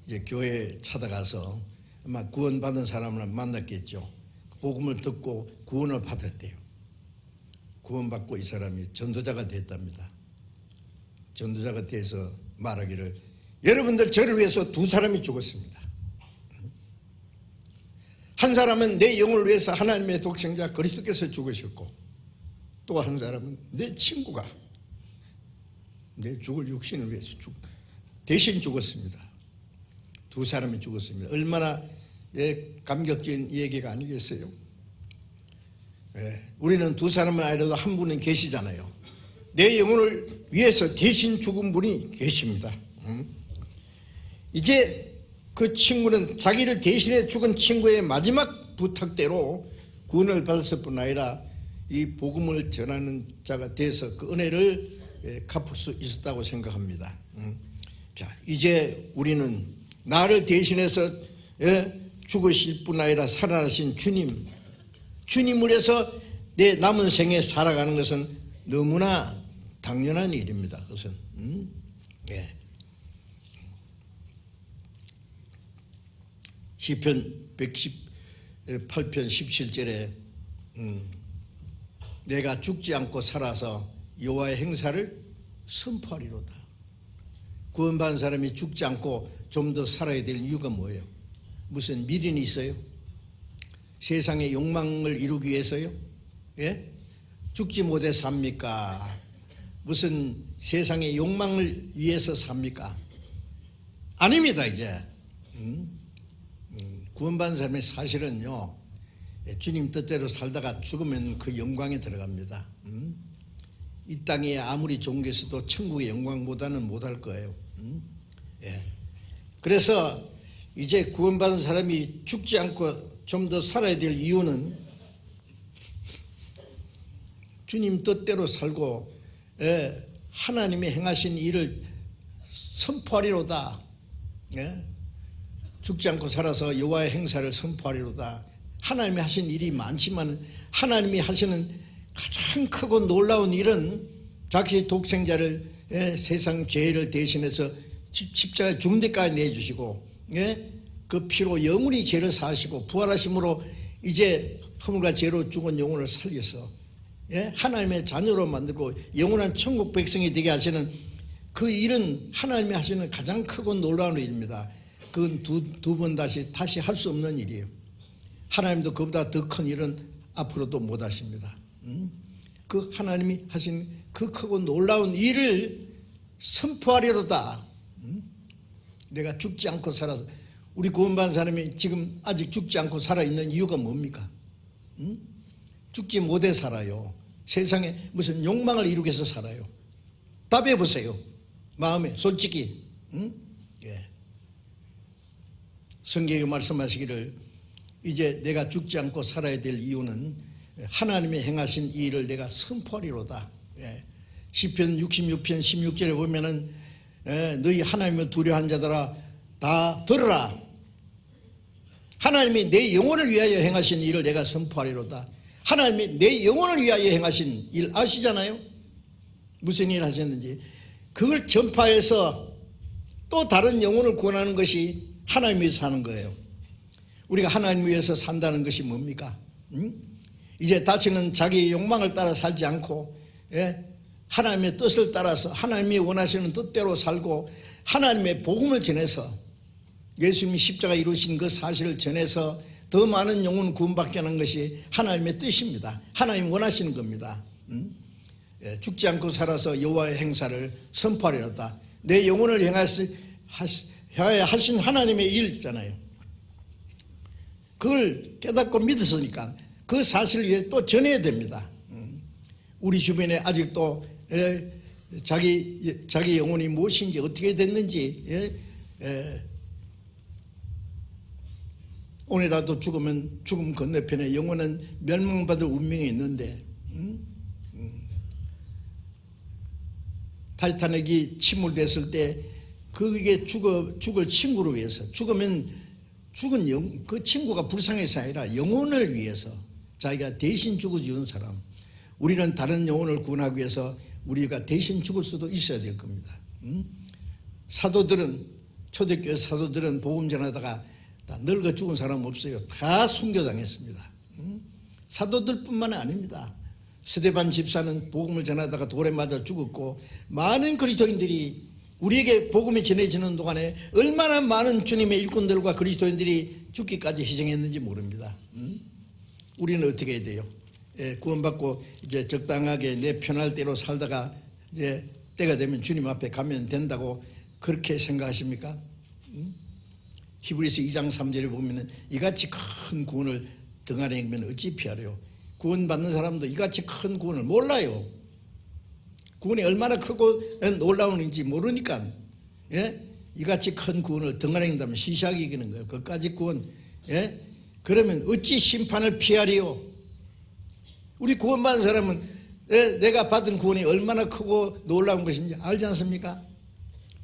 [SPEAKER 1] 이제 교회에 찾아가서 아마 구원받은 사람을 만났겠죠. 복음을 듣고 구원을 받았대요. 구원받고 이 사람이 전도자가 됐답니다. 전도자가 돼서 말하기를 여러분들 저를 위해서 두 사람이 죽었습니다. 한 사람은 내 영혼을 위해서 하나님의 독생자 그리스도께서 죽으셨고 또 한 사람은 내 친구가 내 죽을 육신을 위해서 대신 죽었습니다. 두 사람이 죽었습니다. 얼마나 감격적인 얘기가 아니겠어요? 우리는 두 사람은 아니라도 한 분은 계시잖아요. 내 영혼을 위해서 대신 죽은 분이 계십니다. 이제 그 친구는 자기를 대신해 죽은 친구의 마지막 부탁대로 구원을 받았을 뿐 아니라 이 복음을 전하는 자가 돼서 그 은혜를 갚을 수 있었다고 생각합니다. 자, 이제 우리는 나를 대신해서 죽으실 뿐 아니라 살아나신 주님을 해서 내 남은 생에 살아가는 것은 너무나 당연한 일입니다. 그것은 시편 118편 17절에 내가 죽지 않고 살아서 여호와의 행사를 선포하리로다. 구원받은 사람이 죽지 않고 좀 더 살아야 될 이유가 뭐예요? 무슨 미련이 있어요? 세상의 욕망을 이루기 위해서요? 예? 죽지 못해 삽니까? 무슨 세상의 욕망을 위해서 삽니까? 아닙니다. 이제 구원받은 사람의 사실은요, 주님 뜻대로 살다가 죽으면 그 영광에 들어갑니다. 이 땅에 아무리 좋은 게 있어도 천국의 영광보다는 못할 거예요. 그래서 이제 구원받은 사람이 죽지 않고 좀 더 살아야 될 이유는 주님 뜻대로 살고 하나님이 행하신 일을 선포하리로다. 죽지 않고 살아서 여호와의 행사를 선포하리로다. 하나님이 하신 일이 많지만 하나님이 하시는 가장 크고 놀라운 일은 자기 독생자를 세상 죄를 대신해서 십자가에 죽는 데까지 내주시고 그 피로 영원히 죄를 사하시고 부활하심으로 이제 허물과 죄로 죽은 영혼을 살려서 하나님의 자녀로 만들고 영원한 천국 백성이 되게 하시는 그 일은 하나님이 하시는 가장 크고 놀라운 일입니다. 그건 두 번 다시 할 수 없는 일이에요. 하나님도 그보다 더 큰 일은 앞으로도 못 하십니다. 그 하나님이 하신 그 크고 놀라운 일을 선포하리로다. 내가 죽지 않고 살아서, 우리 구원받은 사람이 지금 아직 죽지 않고 살아있는 이유가 뭡니까? 죽지 못해 살아요. 세상에 무슨 욕망을 이루기 위해서 살아요. 답해 보세요. 마음에 솔직히. 성경에 말씀하시기를 이제 내가 죽지 않고 살아야 될 이유는 하나님의 행하신 이 일을 내가 선포하리로다. 시편 66편 16절에 보면은 너희 하나님을 두려워한 자들아 다 들으라. 하나님이 내 영혼을 위하여 행하신 일을 내가 선포하리로다. 하나님이 내 영혼을 위하여 행하신 일 아시잖아요? 무슨 일 하셨는지. 그걸 전파해서 또 다른 영혼을 구원하는 것이 하나님 위해서 사는 거예요. 우리가 하나님 위해서 산다는 것이 뭡니까? 이제 다시는 자기의 욕망을 따라 살지 않고 하나님의 뜻을 따라서 하나님이 원하시는 뜻대로 살고 하나님의 복음을 전해서 예수님이 십자가 이루신 그 사실을 전해서 더 많은 영혼 구원받게 하는 것이 하나님의 뜻입니다. 하나님 원하시는 겁니다. 죽지 않고 살아서 여호와의 행사를 선포하리로다. 내 영혼을 하신 하나님의 일이잖아요. 그걸 깨닫고 믿었으니까 그 사실을 위해 또 전해야 됩니다. 우리 주변에 아직도 자기 영혼이 무엇인지 어떻게 됐는지 오늘이라도 죽으면 죽음 건너편에 영혼은 멸망받을 운명이 있는데 타이타닉이 침몰됐을 때 그게 죽을 친구를 위해서 죽으면 죽은 그 친구가 불쌍해서 아니라 영혼을 위해서 자기가 대신 죽어주는 사람. 우리는 다른 영혼을 구원하기 위해서 우리가 대신 죽을 수도 있어야 될 겁니다. 사도들은 초대교회 사도들은 복음 전하다가 다 늙어 죽은 사람 없어요. 다 순교당했습니다. 사도들뿐만 아닙니다. 스데반 집사는 복음을 전하다가 돌에 맞아 죽었고 많은 그리스도인들이 우리에게 복음이 전해지는 동안에 얼마나 많은 주님의 일꾼들과 그리스도인들이 죽기까지 희생했는지 모릅니다. 우리는 어떻게 해야 돼요? 구원받고 이제 적당하게 내 편할 대로 살다가 이제 때가 되면 주님 앞에 가면 된다고 그렇게 생각하십니까? 히브리서 2장 3절에 보면 이같이 큰 구원을 등한에 있으면 어찌 피하려. 구원받는 사람도 이같이 큰 구원을 몰라요. 구원이 얼마나 크고 놀라운지 모르니까 이같이 큰 구원을 등한에 있다면 시시하게 이기는 거예요. 그까지 구원. 그러면 어찌 심판을 피하리요. 우리 구원받은 사람은 내가 받은 구원이 얼마나 크고 놀라운 것인지 알지 않습니까?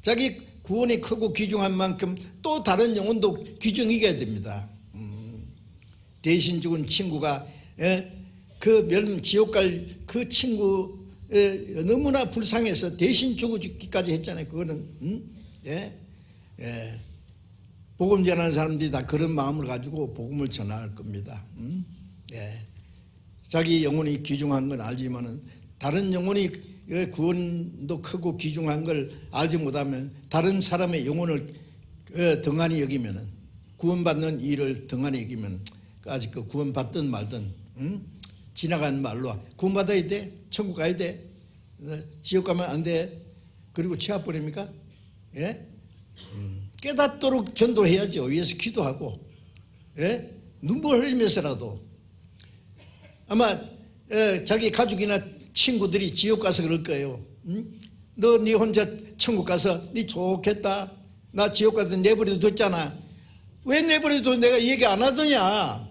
[SPEAKER 1] 자기 구원이 크고 귀중한 만큼 또 다른 영혼도 귀중이게 됩니다. 대신 죽은 친구가 그 지옥 갈 그 친구 너무나 불쌍해서 대신 죽기까지 했잖아요. 그거는 복음 전하는 사람들이 다 그런 마음을 가지고 복음을 전할 겁니다. 자기 영혼이 귀중한 건 알지만은 다른 영혼이 구원도 크고 귀중한 걸 알지 못하면 다른 사람의 영혼을 등한히 여기면은 구원받는 일을 등한히 여기면 아직 그 구원받든 말든 지나간 말로 구원받아야 돼, 천국 가야 돼, 지옥 가면 안 돼. 그리고 취합 버립니까? 깨닫도록 전도해야죠. 위에서 기도하고 눈물 흘리면서라도 아마 자기 가족이나 친구들이 지옥 가서 그럴 거예요. 너 네 혼자 천국 가서 네 좋겠다. 나 지옥 가서 내버려도 됐잖아. 왜 내버려도 내가 얘기 안 하더냐.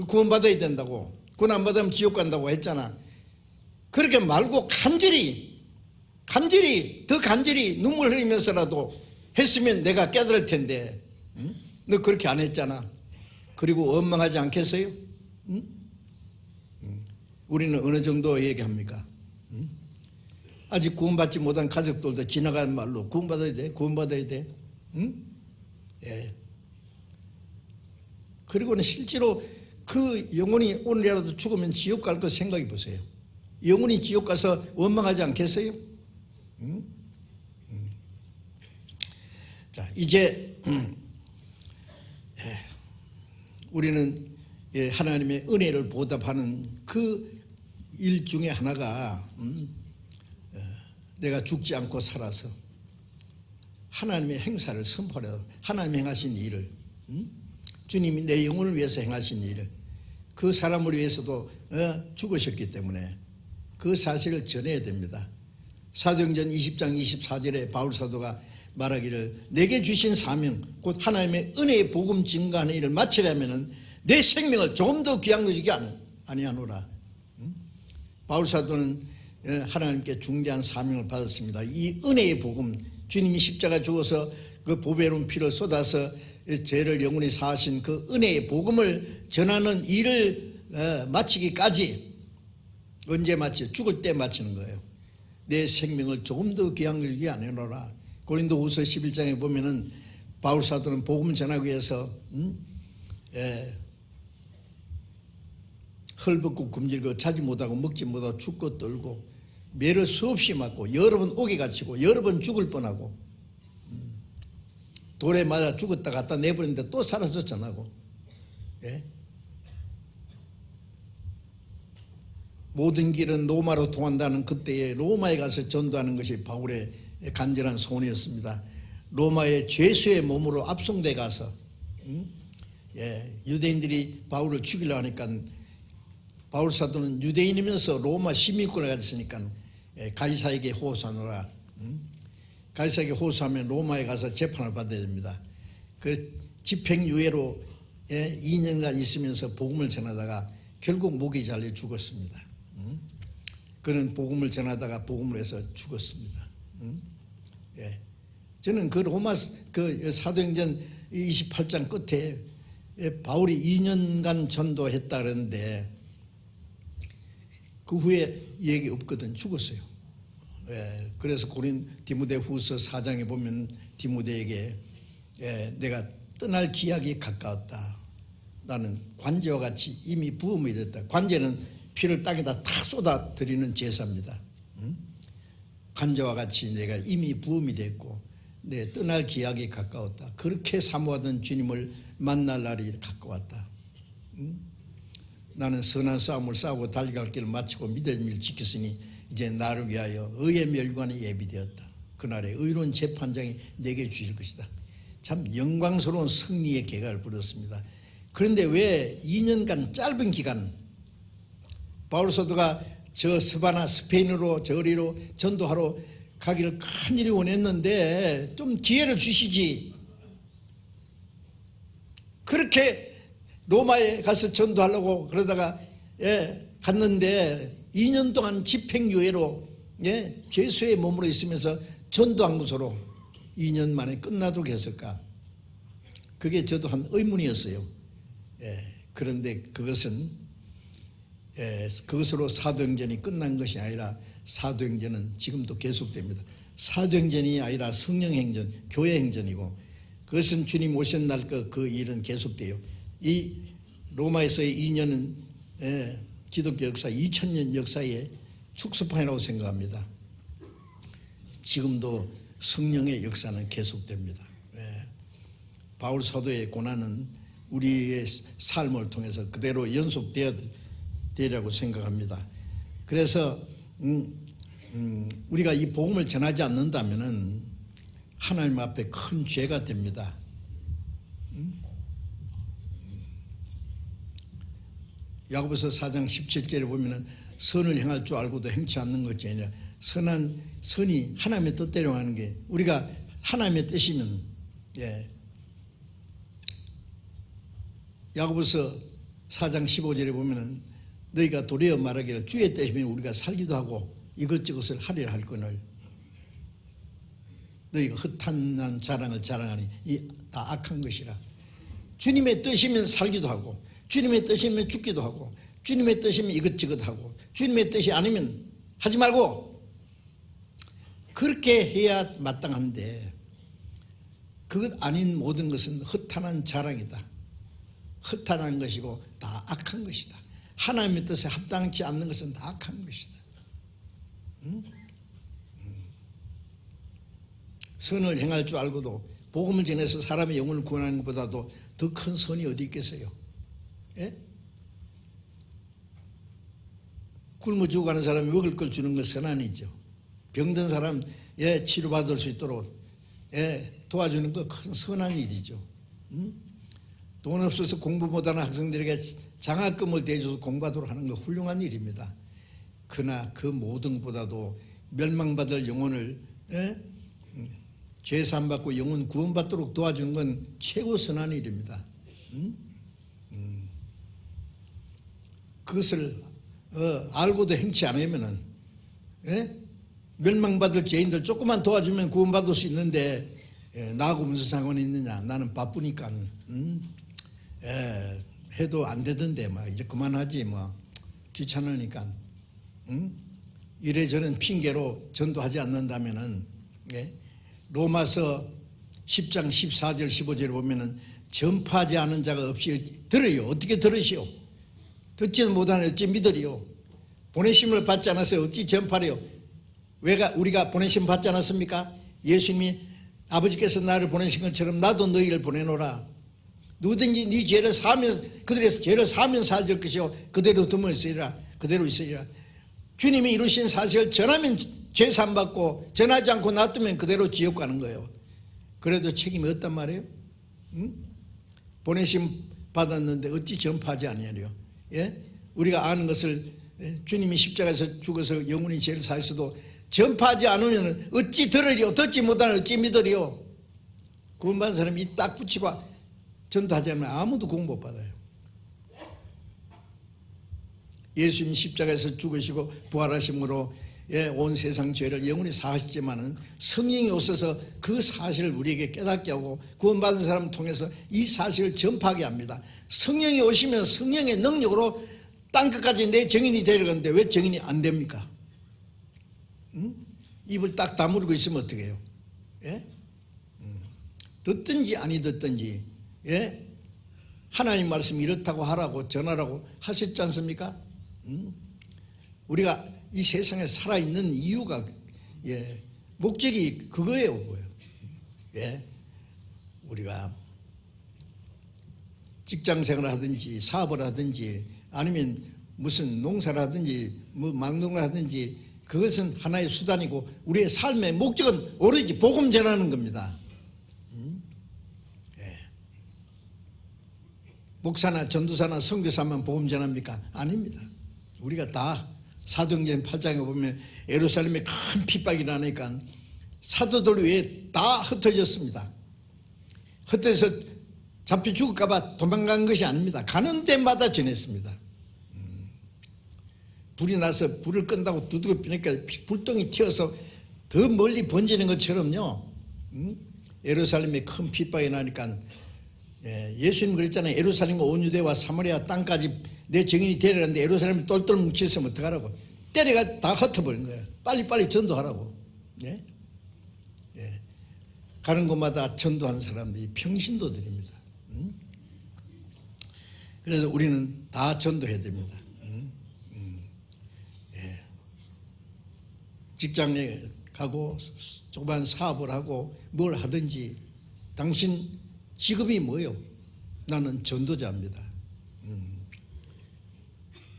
[SPEAKER 1] 구원받아야 된다고. 구원 안 받으면 지옥 간다고 했잖아. 그렇게 말고 더 간절히 눈물 흘리면서라도 했으면 내가 깨달을 텐데 응? 너 그렇게 안 했잖아. 그리고 원망하지 않겠어요? 응? 우리는 어느 정도 얘기합니까? 응? 아직 구원받지 못한 가족들도 지나가는 말로 구원받아야 돼, 구원받아야 돼. 응? 예. 그리고는 실제로 그 영혼이 오늘이라도 죽으면 지옥 갈 거 생각해 보세요. 영혼이 지옥 가서 원망하지 않겠어요? 응? 자, 이제 우리는 하나님의 은혜를 보답하는 그 일 중에 하나가 내가 죽지 않고 살아서 하나님의 행사를 선포하려 하나님이 행하신 일을 주님이 내 영혼을 위해서 행하신 일을 그 사람을 위해서도 죽으셨기 때문에 그 사실을 전해야 됩니다. 사도행전 20장 24절에 바울 사도가 말하기를 내게 주신 사명 곧 하나님의 은혜의 복음 증거하는 일을 마치려면 내 생명을 조금 더 귀한 것이기 아니하노라. 바울 사도는 하나님께 중대한 사명을 받았습니다. 이 은혜의 복음, 주님이 십자가 죽어서 그 보배로운 피를 쏟아서 죄를 영원히 사하신 그 은혜의 복음을 전하는 일을 마치기까지 언제 마치? 죽을 때 마치는 거예요. 내 생명을 조금 더 귀한 것이기 아니하노라. 고린도후서 11장에 보면은 바울 사도는 복음 전하기 위해서 헐벗고 굶주리고 자지 못하고 먹지 못하고 죽고 떨고 매를 수없이 맞고 여러 번 옥에 갇히고 여러 번 죽을 뻔하고 돌에 맞아 죽었다 갖다 내버렸는데 또 살아서 전하고 예? 모든 길은 로마로 통한다는 그때에 로마에 가서 전도하는 것이 바울의 간절한 소원이었습니다. 로마의 죄수의 몸으로 압송돼 가서 유대인들이 바울을 죽이려고 하니까 바울 사도는 유대인이면서 로마 시민권을 가졌으니까 가이사에게 호소하노라. 가이사에게 호소하면 로마에 가서 재판을 받아야 됩니다. 그 집행유예로 2년간 있으면서 복음을 전하다가 결국 목이 잘려 죽었습니다. 그는 복음을 전하다가 복음을 해서 죽었습니다. 저는 그 로마 그 사도행전 28장 끝에 바울이 2년간 전도했다 그러는데 그 후에 얘기 없거든. 죽었어요. 그래서 고린 디모데후서 4장에 보면 디모데에게 내가 떠날 기약이 가까웠다. 나는 관제와 같이 이미 부음이 됐다. 관제는 피를 땅에다 다 쏟아드리는 제사입니다. 관제와 같이 내가 이미 부음이 됐고 내 떠날 기약이 가까웠다. 그렇게 사모하던 주님을 만날 날이 가까웠다. 나는 선한 싸움을 싸우고 달려갈 길을 마치고 믿음의 일을 지켰으니 이제 나를 위하여 의의 멸관이 예비되었다. 그날에 의로운 재판장이 내게 주실 것이다. 참 영광스러운 승리의 계가를 부렸습니다. 그런데 왜 2년간 짧은 기간 바울 사도가 저 스바나 스페인으로 저리로 전도하러 가기를 간절히 원했는데 좀 기회를 주시지. 그렇게 로마에 가서 전도하려고 그러다가 갔는데 2년 동안 집행유예로 죄수의 몸으로 있으면서 전도한 것으로 2년 만에 끝나도록 했을까? 그게 저도 한 의문이었어요. 그런데 그것으로 사도행전이 끝난 것이 아니라 사도행전은 지금도 계속됩니다. 사도행전이 아니라 성령행전, 교회행전이고 그것은 주님 오신 날 그 일은 계속돼요. 이 로마에서의 2년은 기독교 역사 2000년 역사의 축소판이라고 생각합니다. 지금도 성령의 역사는 계속됩니다. 바울 사도의 고난은 우리의 삶을 통해서 그대로 연속되리라고 생각합니다. 그래서 우리가 이 복음을 전하지 않는다면은 하나님 앞에 큰 죄가 됩니다. 야고보서 4장 17절에 보면은 선을 행할 줄 알고도 행치 않는 것이 아니라 선이 하나님의 뜻대로 하는 게 우리가 하나님의 뜻이면 야고보서 4장 15절에 보면은 너희가 도리어 말하기를 주의 뜻이면 우리가 살기도 하고 이것저것을 하리라 할 거늘 너희가 허탄한 자랑을 자랑하니 이 다 악한 것이라. 주님의 뜻이면 살기도 하고, 주님의 뜻이면 죽기도 하고, 주님의 뜻이면 이것저것 하고, 주님의 뜻이 아니면 하지 말고, 그렇게 해야 마땅한데 그것 아닌 모든 것은 허탄한 자랑이다. 허탄한 것이고 다 악한 것이다. 하나님의 뜻에 합당치 않는 것은 다 악한 것이다. 선을 행할 줄 알고도 복음을 전해서 사람의 영혼을 구원하는 것보다도 더 큰 선이 어디 있겠어요? 예? 굶어 죽어가는 사람이 먹을 걸 주는 건 선한이죠. 병든 사람 치료받을 수 있도록 도와주는 거 큰 선한 일이죠. 돈 없어서 공부 못하는 학생들에게 장학금을 대줘서 공부하도록 하는 거 훌륭한 일입니다. 그러나 그 모든 것보다도 멸망받을 영혼을 죄 사함받고 영혼 구원받도록 도와주는 건 최고 선한 일입니다. 그것을 알고도 행치 않으면은 멸망받을 죄인들 조금만 도와주면 구원받을 수 있는데 나하고 무슨 상관이 있느냐. 나는 바쁘니까 해도 안 되던데 막 이제 그만하지 뭐 귀찮으니까 이래저래 핑계로 전도하지 않는다면은 로마서 10장 14절 15절에 보면은 전파하지 않은 자가 없이 들어요. 어떻게 들으시오? 듣지는 못하는 어찌 믿으리요? 보내심을 받지 않았어요. 어찌 전파래요? 우리가 보내심 받지 않았습니까? 예수님이 아버지께서 나를 보내신 것처럼 나도 너희를 보내노라. 누구든지 네 죄를 사하면 그들의 죄를 사하면 사해질 것이요 그대로 두면 있으리라. 그대로 있으리라. 주님이 이루신 사실을 전하면 죄 사함받고 전하지 않고 놔두면 그대로 지옥 가는 거예요. 그래도 책임이 없단 말이에요. 보내심 받았는데 어찌 전파하지 아니하리요? 우리가 아는 것을 주님이 십자가에서 죽어서 영원히 죄를 사하셔도 전파하지 않으면 어찌 들으리요? 듣지 못하는 어찌 믿으리요? 구원받은 사람이 이 딱 붙이고 전도하지 않으면 아무도 구원 못 받아요. 예수님 십자가에서 죽으시고 부활하심으로 온 세상 죄를 영원히 사하시지만은 성령이 오셔서 그 사실을 우리에게 깨닫게 하고 구원받은 사람을 통해서 이 사실을 전파하게 합니다. 성령이 오시면 성령의 능력으로 땅끝까지 내 증인이 되려는데 왜 증인이 안 됩니까? 입을 딱 다물고 있으면 어떻게 해요? 듣든지 아니 듣든지 하나님 말씀이 이렇다고 하라고 전하라고 하셨지 않습니까? 우리가 이 세상에 살아있는 이유가 목적이 그거예요. 우리가 직장생활을 하든지 사업을 하든지 아니면 무슨 농사를 하든지 뭐 막농을 하든지 그것은 하나의 수단이고 우리의 삶의 목적은 오로지 복음 전하는 겁니다. 목사나 전도사나 선교사만 복음 전합니까? 아닙니다. 우리가 다 사도행전 8장에 보면 예루살렘에 큰 핍박이 나니까 사도들 외에 다 흩어졌습니다. 흩어져서 잡혀 죽을까 봐 도망간 것이 아닙니다. 가는 데마다 전했습니다. 불이 나서 불을 끈다고 두들겨 피니까 불덩이 튀어서 더 멀리 번지는 것처럼요. 예루살렘에 큰 핍박이 나니까 예수님 그랬잖아요. 예루살렘과 온 유대와 사마리아 땅까지 내 증인이 되려는데 예루살렘을 똘똘 뭉쳤으면 어떡하라고. 때려가 다 흩어버린 거예요. 빨리빨리 전도하라고. 가는 곳마다 전도한 사람들이 평신도들입니다. 그래서 우리는 다 전도해야 됩니다. 직장에 가고 조그만 사업을 하고 뭘 하든지 당신 직업이 뭐예요? 나는 전도자입니다.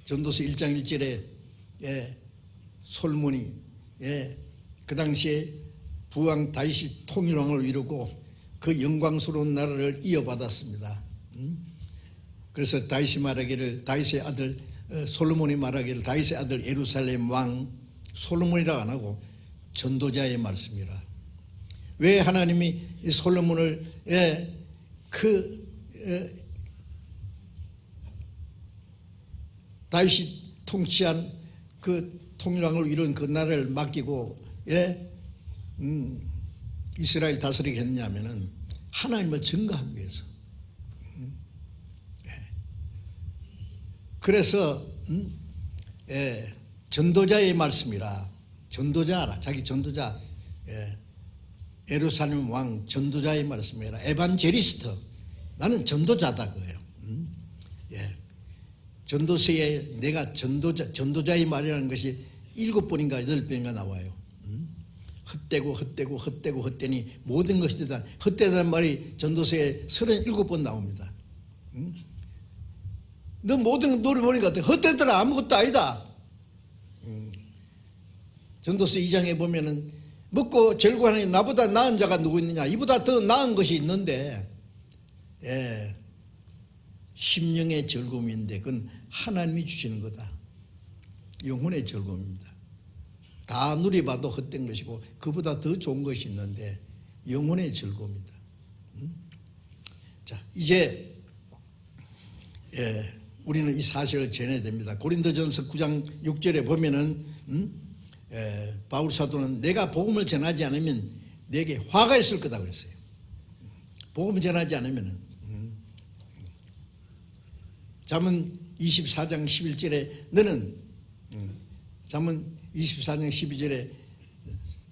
[SPEAKER 1] 전도서 1장 1절에 솔몬이 그 당시에 부왕 다윗이 통일왕을 이루고 그 영광스러운 나라를 이어받았습니다. 그래서 다윗이 말하기를 다윗의 아들 솔로몬이 말하기를 다윗의 아들 예루살렘 왕 솔로몬이라고 안 하고 전도자의 말씀이라. 왜 하나님이 이 솔로몬을 다윗이 통치한 그 통일왕을 이룬 그 나라를 맡기고 이스라엘 다스리게 했냐면은 하나님을 증거하기 위해서. 그래서 전도자의 말씀이라. 전도자 알아. 자기 전도자. 예루살렘 왕 전도자의 말씀이라. 에반제리스트. 나는 전도자다 그거예요. 전도서에 내가 전도자의 말이라는 것이 7번인가 8번인가 나와요. 헛되고 모든 것이 다 헛되다는 말이 전도서에 37번 나옵니다. 너 모든 노래 보니까 헛되더라. 아무것도 아니다. 전도서 2장에 보면은 먹고 절구하니 나보다 나은 자가 누구 있느냐. 이보다 더 나은 것이 있는데 심령의 즐거움인데 그건 하나님이 주시는 거다. 영혼의 즐거움입니다. 다 누려봐도 헛된 것이고 그보다 더 좋은 것이 있는데 영혼의 즐거움입니다. 자, 이제 우리는 이 사실을 전해야 됩니다. 고린도전서 9장 6절에 보면은 바울 사도는 내가 복음을 전하지 않으면 내게 화가 있을 거다고 했어요. 복음을 전하지 않으면은. 잠언 24장 11절에 너는 잠언 24장 12절에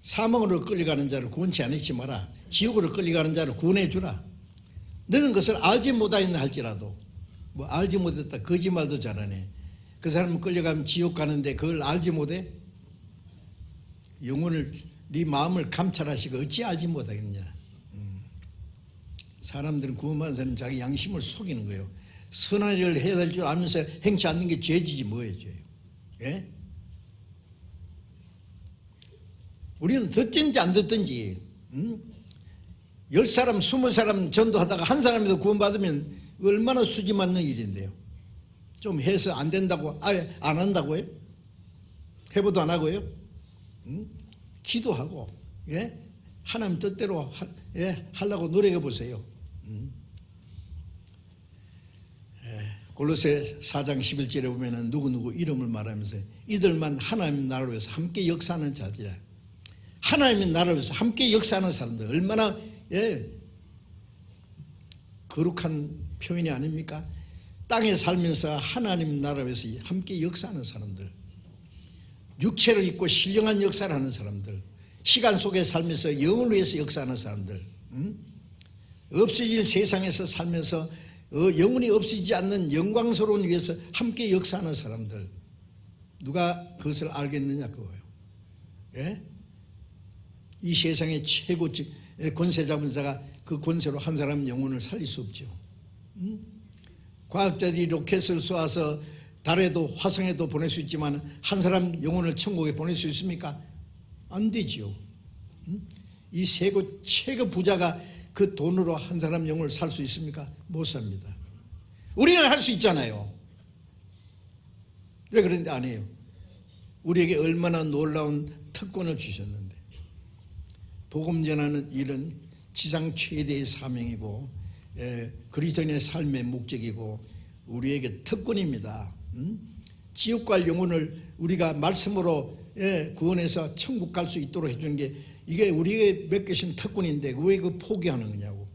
[SPEAKER 1] 사망으로 끌려가는 자를 구원치 않지 마라. 지옥으로 끌려가는 자를 구원해 주라. 너는 그것을 알지 못하였나 할지라도 뭐 알지 못했다 거짓말도 잘하네. 그 사람은 끌려가면 지옥 가는데 그걸 알지 못해? 영혼을 네 마음을 감찰하시고 어찌 알지 못하겠느냐. 사람들은 구원받은 사람은 자기 양심을 속이는 거예요. 선한 일을 해야 될 줄 알면서 행치 않는 게 죄지지 뭐예요, 죄. 예? 우리는 듣든지 안 듣든지 10사람 20사람 전도하다가 한 사람이라도 구원받으면 얼마나 수지 맞는 일인데요. 좀 해서 안 된다고 아예 안 한다고요? 해보도 안 하고요? 기도하고 하나님 뜻대로 하려고 노력해 보세요. 골로새 4장 11절에 보면은 누구누구 이름을 말하면서 이들만 하나님 나라를 위해서 함께 역사하는 자들이라. 하나님의 나라를 위해서 함께 역사하는 사람들 얼마나 거룩한 표현이 아닙니까? 땅에 살면서 하나님 나라를 위해서 함께 역사하는 사람들, 육체를 입고 신령한 역사를 하는 사람들, 시간 속에 살면서 영을 위해서 역사하는 사람들, 없어질 세상에서 살면서 영혼이 없어지지 않는 영광스러운 위해서 함께 역사하는 사람들, 누가 그것을 알겠느냐 그거예요. 예? 이 세상의 최고 권세 잡은 자가 그 권세로 한 사람 영혼을 살릴 수 없죠. 과학자들이 로켓을 쏘아서 달에도 화성에도 보낼 수 있지만 한 사람 영혼을 천국에 보낼 수 있습니까? 안 되지요. 이 최고 부자가 그 돈으로 한 사람 영혼을 살 수 있습니까? 못 삽니다. 우리는 할 수 있잖아요. 왜 그런데 안 해요? 우리에게 얼마나 놀라운 특권을 주셨는데. 복음 전하는 일은 지상 최대의 사명이고 그리스도인의 삶의 목적이고 우리에게 특권입니다. 지옥 갈 영혼을 우리가 말씀으로 구원해서 천국 갈 수 있도록 해주는 게 이게 우리에게 맡기신 특권인데 왜 그 포기하는 거냐고.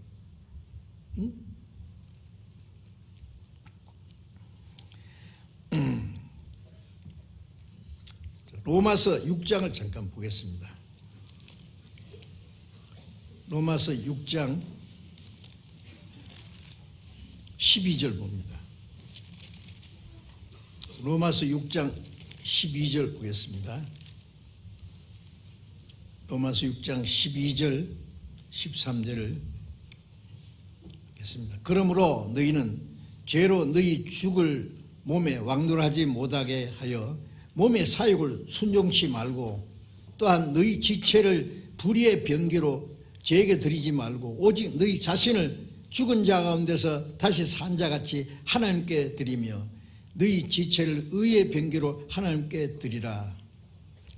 [SPEAKER 1] 로마서 6장을 잠깐 보겠습니다. 로마서 6장 12절 봅니다. 로마서 6장 12절 보겠습니다. 로마서 6장 12절 13절을 보겠습니다. 그러므로 너희는 죄로 너희 죽을 몸에 왕노하지 못하게 하여 몸의 사욕을 순종치 말고 또한 너희 지체를 불의의 병기로 죄에게 드리지 말고 오직 너희 자신을 죽은 자 가운데서 다시 산 자같이 하나님께 드리며 너희 지체를 의의 병기로 하나님께 드리라.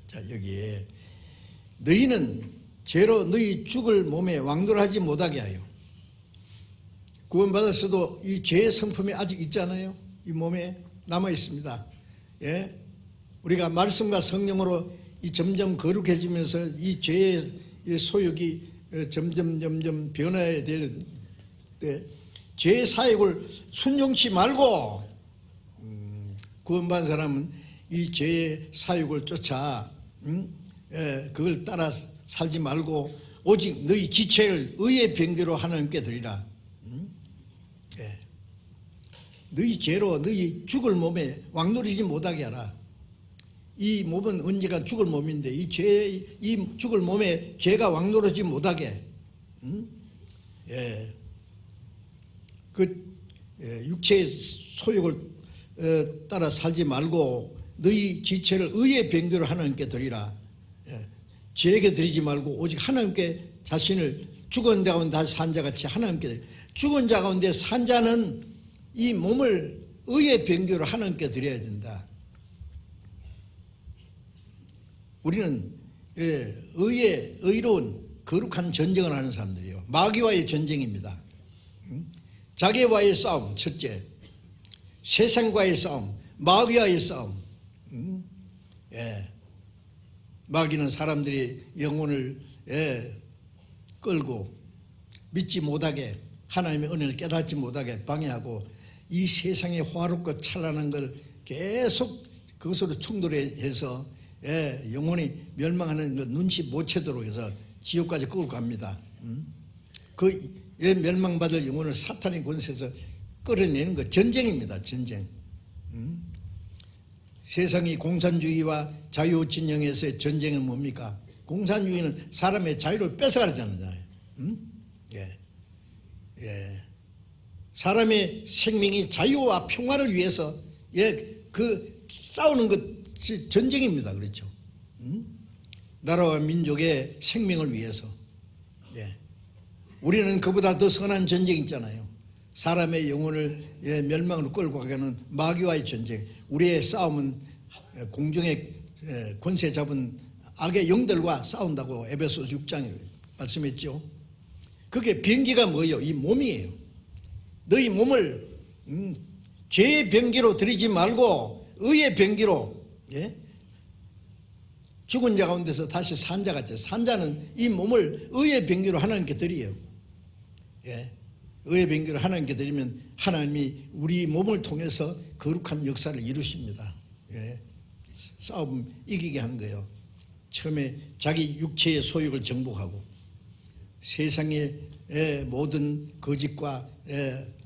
[SPEAKER 1] 자, 여기에 너희는 죄로 너희 죽을 몸에 왕노하지 못하게 하여. 구원받았어도 이 죄의 성품이 아직 있잖아요. 이 몸에 남아 있습니다. 예? 우리가 말씀과 성령으로 이 점점 거룩해지면서 이 죄의 소욕이 점점 변화해야 되는데 죄 사역을 순종치 말고 구원받은 사람은 이 죄의 사역을 쫓아 그걸 따라 살지 말고 오직 너희 지체를 의의 병기로 하나님께 드리라. 너희 죄로 너희 죽을 몸에 왕노리지 못하게 하라. 이 몸은 언제가 죽을 몸인데 이 죽을 몸에 죄가 왕노리지 못하게 육체의 소욕을 따라 살지 말고 너희 지체를 의의 병기로 하나님께 드리라. 죄에게 드리지 말고 오직 하나님께 자신을 죽은 자 가운데 다시 산 자같이 하나님께 드리라. 죽은 자 가운데 산 자는 이 몸을 의의 병기로 하나님께 드려야 된다. 우리는 의로운 거룩한 전쟁을 하는 사람들이에요. 마귀와의 전쟁입니다. 자기와의 싸움 첫째, 세상과의 싸움, 마귀와의 싸움. 마귀는 사람들이 영혼을 끌고 믿지 못하게 하나님의 은혜를 깨닫지 못하게 방해하고 이 세상의 화롭고 찬란한 걸 계속 그것으로 충돌해서 영혼이 멸망하는 걸 눈치 못 채도록 해서 지옥까지 끌고 갑니다. 그 멸망받을 영혼을 사탄의 권세에서 끌어내는 것, 전쟁입니다. 전쟁. 세상이 공산주의와 자유진영에서의 전쟁은 뭡니까? 공산주의는 사람의 자유를 뺏어가잖아요. 사람의 생명이 자유와 평화를 위해서 그 싸우는 것이 전쟁입니다. 그렇죠? 나라와 민족의 생명을 위해서. 우리는 그보다 더 선한 전쟁이 있잖아요. 사람의 영혼을 멸망으로 끌고 가게 하는 마귀와의 전쟁. 우리의 싸움은 공중의 권세 잡은 악의 영들과 싸운다고 에베소 6장에 말씀했죠. 그게 병기가 뭐예요? 이 몸이에요. 너희 몸을 죄의 병기로 드리지 말고 의의 병기로, 죽은 자 가운데서 다시 산 자 같이, 산 자는 이 몸을 의의 병기로 하나님께 드려요. 의의 병기로 하나님께 드리면 하나님이 우리 몸을 통해서 거룩한 역사를 이루십니다. 싸움 이기게 하는 거예요. 처음에 자기 육체의 소욕을 정복하고 세상의 모든 거짓과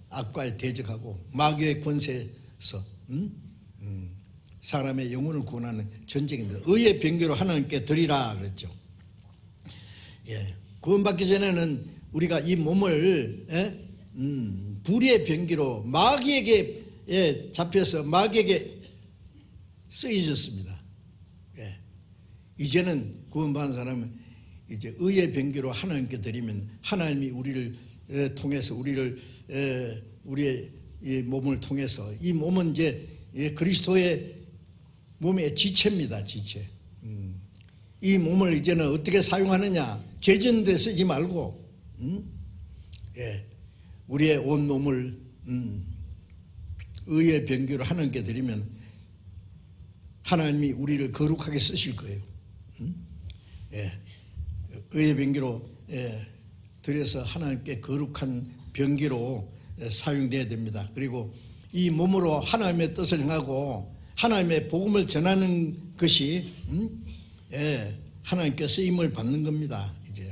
[SPEAKER 1] 악과에 대적하고 마귀의 권세에서 사람의 영혼을 구원하는 전쟁입니다. 의의 병기로 하나님께 드리라 그랬죠. 구원받기 전에는 우리가 이 몸을 불의의 병기로 마귀에게 잡혀서 마귀에게 쓰여졌습니다. 이제는 구원받은 사람은 이제 의의 병기로 하나님께 드리면 하나님이 우리를 통해서 우리의 이 몸을 통해서 이 몸은 이제 그리스도의 몸의 지체입니다. 지체. 이 몸을 이제는 어떻게 사용하느냐? 죄 짓는 데 쓰지 말고 우리의 온 몸을 의의 병기로 하나님께 드리면 하나님이 우리를 거룩하게 쓰실 거예요. 의의 병기로 드려서 하나님께 거룩한 병기로 사용돼야 됩니다. 그리고 이 몸으로 하나님의 뜻을 행하고 하나님의 복음을 전하는 것이 하나님께 쓰임을 받는 겁니다. 이제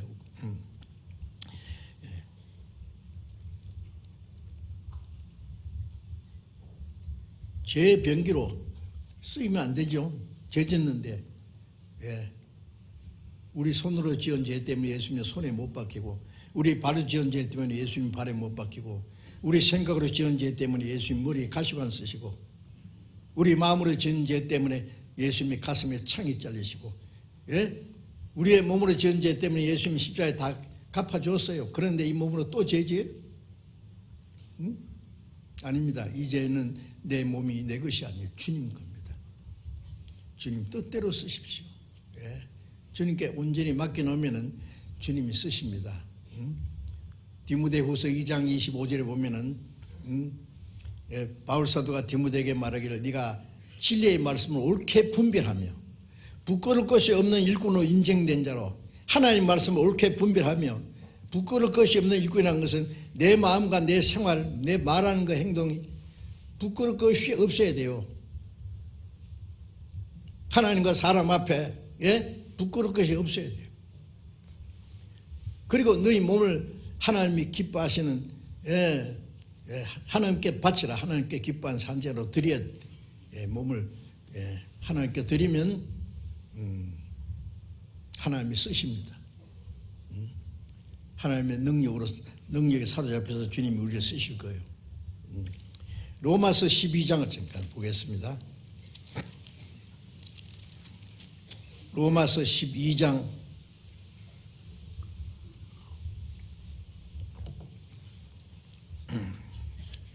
[SPEAKER 1] 죄의 병기로 쓰이면 안 되죠. 죄 짓는데 우리 손으로 지은 죄 때문에 예수님 손에 못 박히고 우리 발로 지은 죄 때문에 예수님 발에 못 박히고 우리 생각으로 지은 죄 때문에 예수님 머리에 가시관 쓰시고 우리 마음으로 지은 죄 때문에 예수님이 가슴에 창이 잘리시고 우리의 몸으로 지은 죄 때문에 예수님이 십자가에 다 갚아줬어요. 그런데 이 몸으로 또 죄지어요? 아닙니다. 이 죄는 내 몸이 내 것이 아니에요. 주님 겁니다. 주님 뜻대로 쓰십시오. 주님께 온전히 맡겨놓으면 주님이 쓰십니다. 디모데후서 2장 25절에 보면은 바울사도가 디모데에게 말하기를 네가 진리의 말씀을 옳게 분별하며 부끄러울 것이 없는 일꾼으로 인정된 자로 하나님 말씀을 옳게 분별하며 부끄러울 것이 없는 일꾼이라는 것은 내 마음과 내 생활, 내 말하는 그 행동이 부끄러울 것이 없어야 돼요. 하나님과 사람 앞에 부끄러울 것이 없어야 돼요. 그리고 너희 몸을 하나님이 기뻐하시는 하나님께 바치라. 하나님께 기뻐한 산재로 드려야 몸을 하나님께 드리면 하나님이 쓰십니다. 하나님의 능력에 사로잡혀서 주님이 우리를 쓰실 거예요. 로마서 12장을 잠깐 보겠습니다. 로마서 12장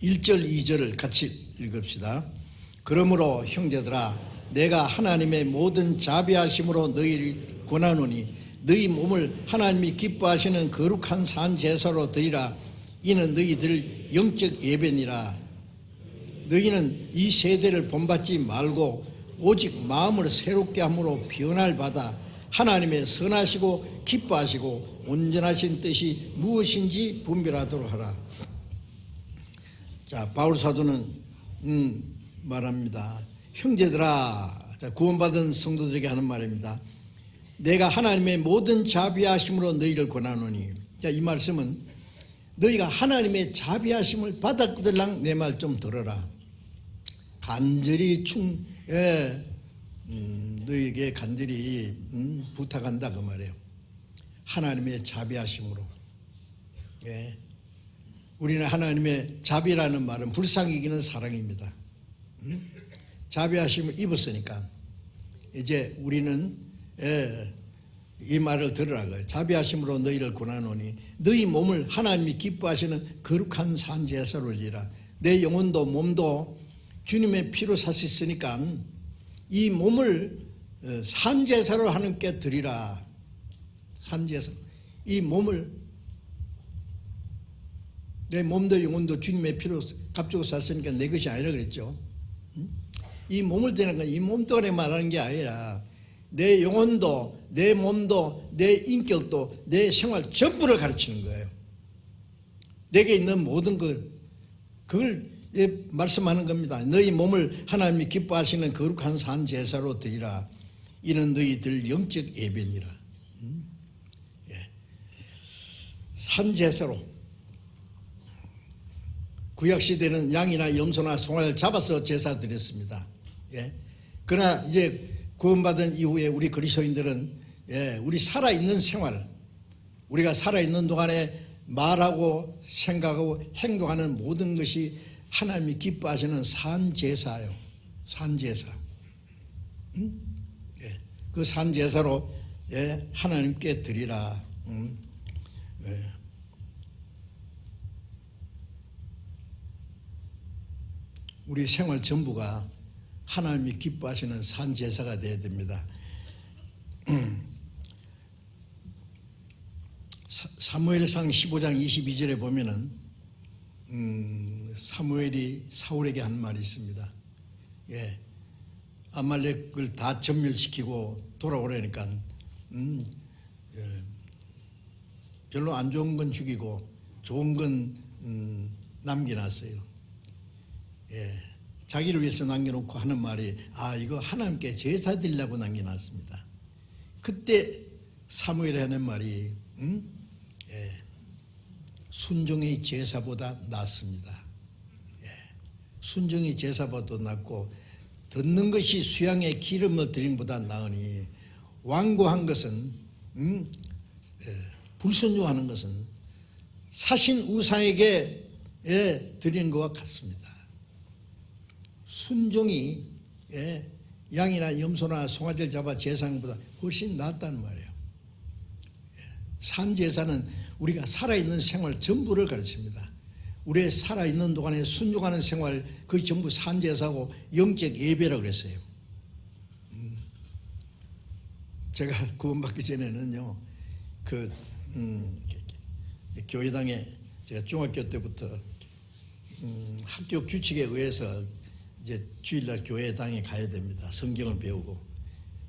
[SPEAKER 1] 1절 2절을 같이 읽읍시다. 그러므로 형제들아 내가 하나님의 모든 자비하심으로 너희를 권하노니 너희 몸을 하나님이 기뻐하시는 거룩한 산 제사로 드리라. 이는 너희들 영적 예배니라. 너희는 이 세대를 본받지 말고 오직 마음을 새롭게 함으로 변화를 받아 하나님의 선하시고 기뻐하시고 온전하신 뜻이 무엇인지 분별하도록 하라. 자, 바울 사도는 말합니다. 형제들아, 구원받은 성도들에게 하는 말입니다. 내가 하나님의 모든 자비하심으로 너희를 권하노니. 자, 이 말씀은 너희가 하나님의 자비하심을 받았거들랑 내 말 좀 들어라. 간절히 너희에게 간절히 부탁한다 그 말이에요. 하나님의 자비하심으로. 우리는 하나님의 자비라는 말은 불쌍히 여기는 사랑입니다. 자비하심을 입었으니까 이제 우리는 이 말을 들으라고요. 자비하심으로 너희를 권하노니 너희 몸을 하나님이 기뻐하시는 거룩한 산제사로 드리라. 내 영혼도 몸도 주님의 피로 사셨으니까 이 몸을 산제사로 하나님께 드리라. 산제사. 이 몸을 내 몸도 영혼도 주님의 피로 값주고 샀으니까 내 것이 아니라 그랬죠. 이 몸을 드리는 건 이 몸뚱아리 말하는 게 아니라 내 영혼도 내 몸도 내 인격도 내 생활 전부를 가르치는 거예요. 내게 있는 모든 그걸 말씀하는 겁니다. 너희 몸을 하나님이 기뻐하시는 거룩한 산 제사로 드리라. 이는 너희들 영적 예배니라. 산 제사로. 구약시대는 양이나 염소나 송아지를 잡아서 제사 드렸습니다. 그러나 이제 구원받은 이후에 우리 그리스도인들은 우리 살아있는 생활, 우리가 살아있는 동안에 말하고 생각하고 행동하는 모든 것이 하나님이 기뻐하시는 산제사예요. 산제사. 그 산제사로 하나님께 드리라. 우리 생활 전부가 하나님이 기뻐하시는 산제사가 되어야 됩니다. 사무엘상 15장 22절에 보면은 사무엘이 사울에게 한 말이 있습니다. 아말렉을 다 전멸시키고 돌아오려니까 별로 안 좋은 건 죽이고 좋은 건 남겨놨어요. 자기를 위해서 남겨놓고 하는 말이 이거 하나님께 제사 드리려고 남겨놨습니다. 그때 사무엘이 하는 말이 순종이 제사보다 낫습니다. 순종이 제사보다 낫고 듣는 것이 수양의 기름을 드림보다 나으니 완고한 것은 불순종하는 것은 사신 우상에게 드리는 것과 같습니다. 순종이 양이나 염소나 송아지를 잡아 제사보다 훨씬 낫다는 말이에요. 산제사는 우리가 살아있는 생활 전부를 가르칩니다. 우리의 살아있는 동안에 순종하는 생활 그 전부 산제사고 영적 예배라고 그랬어요. 제가 구원받기 전에는요, 교회당에 제가 중학교 때부터 학교 규칙에 의해서 이제 주일날 교회당에 가야 됩니다. 성경을 배우고.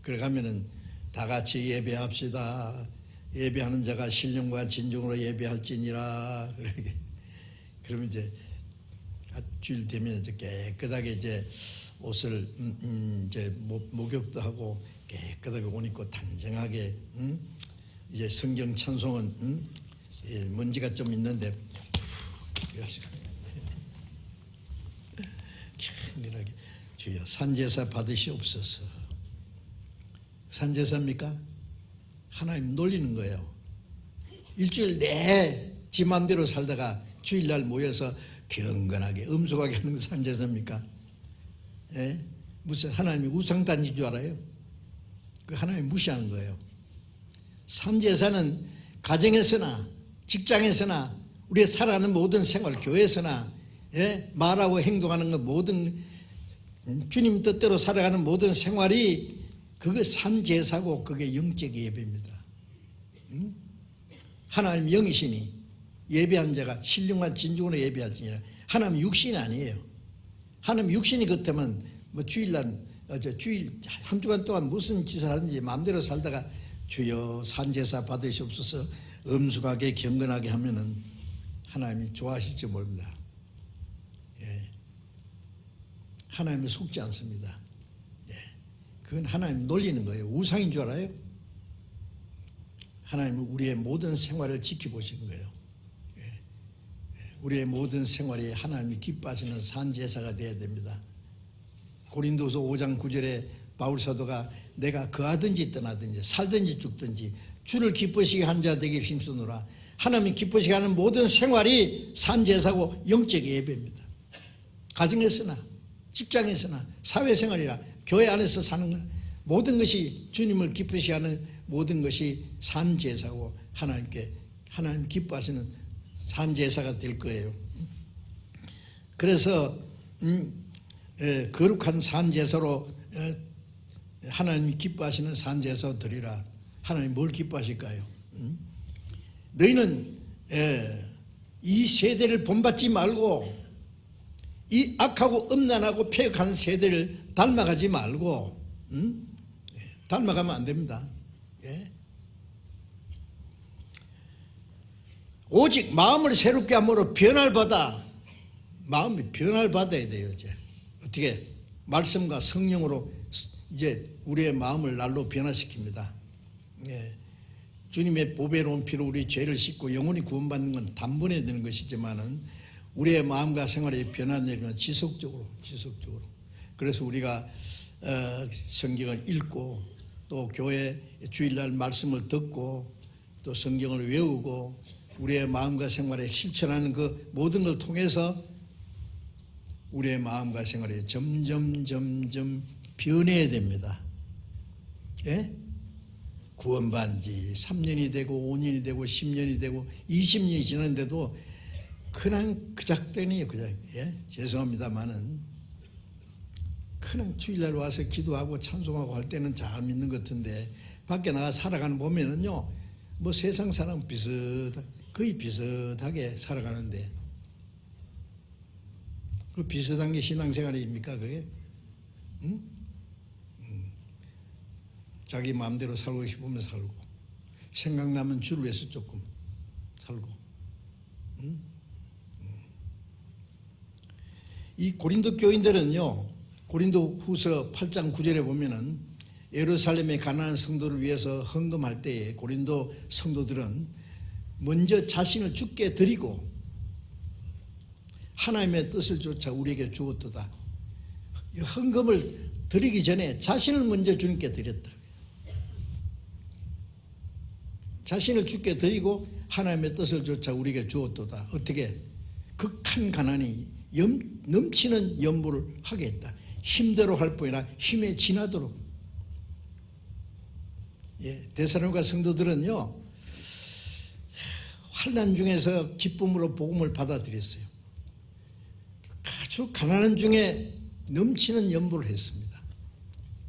[SPEAKER 1] 그래 가면은 다 같이 예배합시다. 예배하는 자가 신령과 진정으로 예배할지니라. 그러면 이제 주일 되면 이제 깨끗하게 이제 옷을 이제 목욕도 하고 깨끗하게 옷 입고 단정하게 이제 성경 찬송은 예, 먼지가 좀 있는데 강렬하게 주여 산제사 받으시옵소서. 산제사입니까? 하나님 놀리는 거예요. 일주일 내 지 맘대로 살다가 주일날 모여서 경건하게 엄숙하게 하는 거 산제사입니까? 예? 무슨 하나님이 우상단지인 줄 알아요? 그 하나님 무시하는 거예요. 산제사는 가정에서나 직장에서나 우리가 살아가는 모든 생활, 교회에서나 예? 말하고 행동하는 것 모든 주님 뜻대로 살아가는 모든 생활이 그거 산제사고 그게 영적 예배입니다. 하나님 영이시니 예배한 자가 신령과 진정으로 예배할지니라. 하나님 육신이 아니에요. 하나님 육신이 그렇다면 뭐 주일날 주일 한 주간 동안 무슨 짓을 하는지 마음대로 살다가 주여 산제사 받으시옵소서 엄숙하게 경건하게 하면은 하나님이 좋아하실지 모릅니다. 예. 하나님이 속지 않습니다. 예. 그건 하나님 놀리는 거예요. 우상인 줄 알아요? 하나님은 우리의 모든 생활을 지켜보시는 거예요. 우리의 모든 생활이 하나님이 기뻐하시는 산제사가 되어야 됩니다. 고린도서 5장 9절에 바울 사도가 내가 거하든지 떠나든지 살든지 죽든지 주를 기쁘시게 한 자 되길 힘쓰노라. 하나님이 기쁘시게 하는 모든 생활이 산제사고 영적 예배입니다. 가정에서나 직장에서나 사회생활이나 교회 안에서 사는 것 모든 것이 주님을 기쁘시게 하는 모든 것이 산제사고 하나님 기뻐하시는 산제사가 될 거예요. 그래서 거룩한 산제사로 하나님이 기뻐하시는 산제사 드리라. 하나님 뭘 기뻐하실까요? 너희는 이 세대를 본받지 말고 이 악하고 음란하고 폐역하는 세대를 닮아가지 말고 닮아가면 안 됩니다. 예. 오직 마음을 새롭게 함으로 변화를 받아. 마음이 변화를 받아야 돼요. 이제 어떻게 말씀과 성령으로 이제 우리의 마음을 날로 변화시킵니다. 예. 주님의 보배로운 피로 우리 죄를 씻고 영원히 구원받는 건 단번에 되는 것이지만은 우리의 마음과 생활이 변화되는 건 지속적으로. 그래서 우리가 성경을 읽고 또 교회 주일날 말씀을 듣고 또 성경을 외우고 우리의 마음과 생활에 실천하는 그 모든 걸 통해서 우리의 마음과 생활이 점점 변해야 됩니다. 예? 구원받은 지 3년이 되고 5년이 되고 10년이 되고 20년이 지났는데도 그냥 그작되네요. 그냥. 예? 죄송합니다만은 그냥 주일날 와서 기도하고 찬송하고 할 때는 잘 믿는 것 같은데 밖에 나가 살아가는 보면은요 뭐 세상 사람 거의 비슷하게 살아가는데 그 비슷한 게 신앙생활입니까 그게? 응? 자기 마음대로 살고 싶으면 살고 생각나면 주를 위해서 조금 살고 응? 이 고린도 교인들은요 고린도 후서 8장 9절에 보면은 예루살렘에 가난한 성도를 위해서 헌금할 때에 고린도 성도들은 먼저 자신을 주께 드리고 하나님의 뜻을 쫓아 우리에게 주었도다. 헌금을 드리기 전에 자신을 먼저 주님께 드렸다. 자신을 주께 드리고 하나님의 뜻을 쫓아 우리에게 주었도다. 어떻게? 극한 가난이 넘치는 연보를 하게 했다. 힘대로 할 뿐 아니라 힘에 지나도록. 예, 데살로니가 성도들은요 환난 중에서 기쁨으로 복음을 받아들였어요. 아주 가난한 중에 넘치는 연보를 했습니다.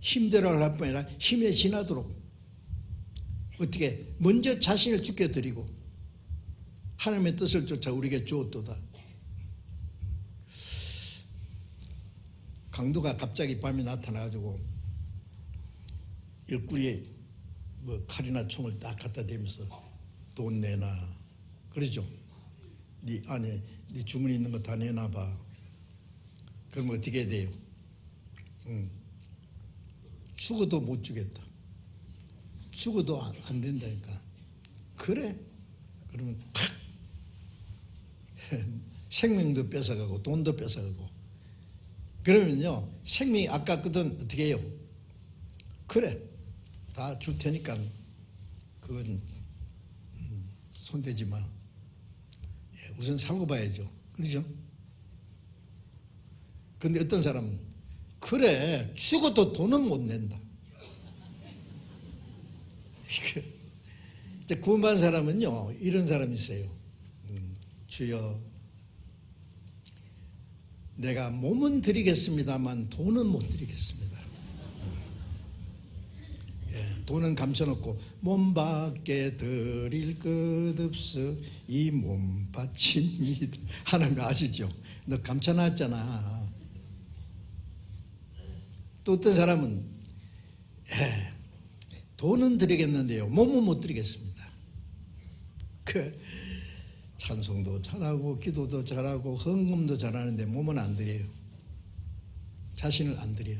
[SPEAKER 1] 힘대로 할 뿐 아니라 힘에 지나도록. 어떻게? 먼저 자신을 주께 드리고 하나님의 뜻을 쫓아 우리에게 주었도다. 강도가 갑자기 밤에 나타나가지고 옆구리에 뭐 칼이나 총을 딱 갖다 대면서 돈 내놔 그러죠. 네 안에 네 주머니 있는 거 다 내놔봐. 그럼 어떻게 돼요? 죽어도 못 주겠다. 죽어도 안 된다니까. 그래? 그러면 탁 생명도 뺏어가고 돈도 뺏어가고. 그러면요 생명이 아깝거든 어떻게 해요? 그래 다 줄 테니까 그건 손대지 마. 우선 사고 봐야죠. 그렇죠? 그런데 어떤 사람은 그래 죽어도 돈은 못 낸다. 이제 구원받은 사람은요 이런 사람이 있어요. 주여 내가 몸은 드리겠습니다만 돈은 못 드리겠습니다. 돈은 감춰놓고 몸밖에 드릴 것 없어 이 몸 바칩니다. 하나님 아시죠? 너 감춰놨잖아. 또 어떤 사람은 돈은 드리겠는데요 몸은 못 드리겠습니다. 그 찬송도 잘하고 기도도 잘하고 헌금도 잘하는데 몸은 안 드려요. 자신을 안 드려요.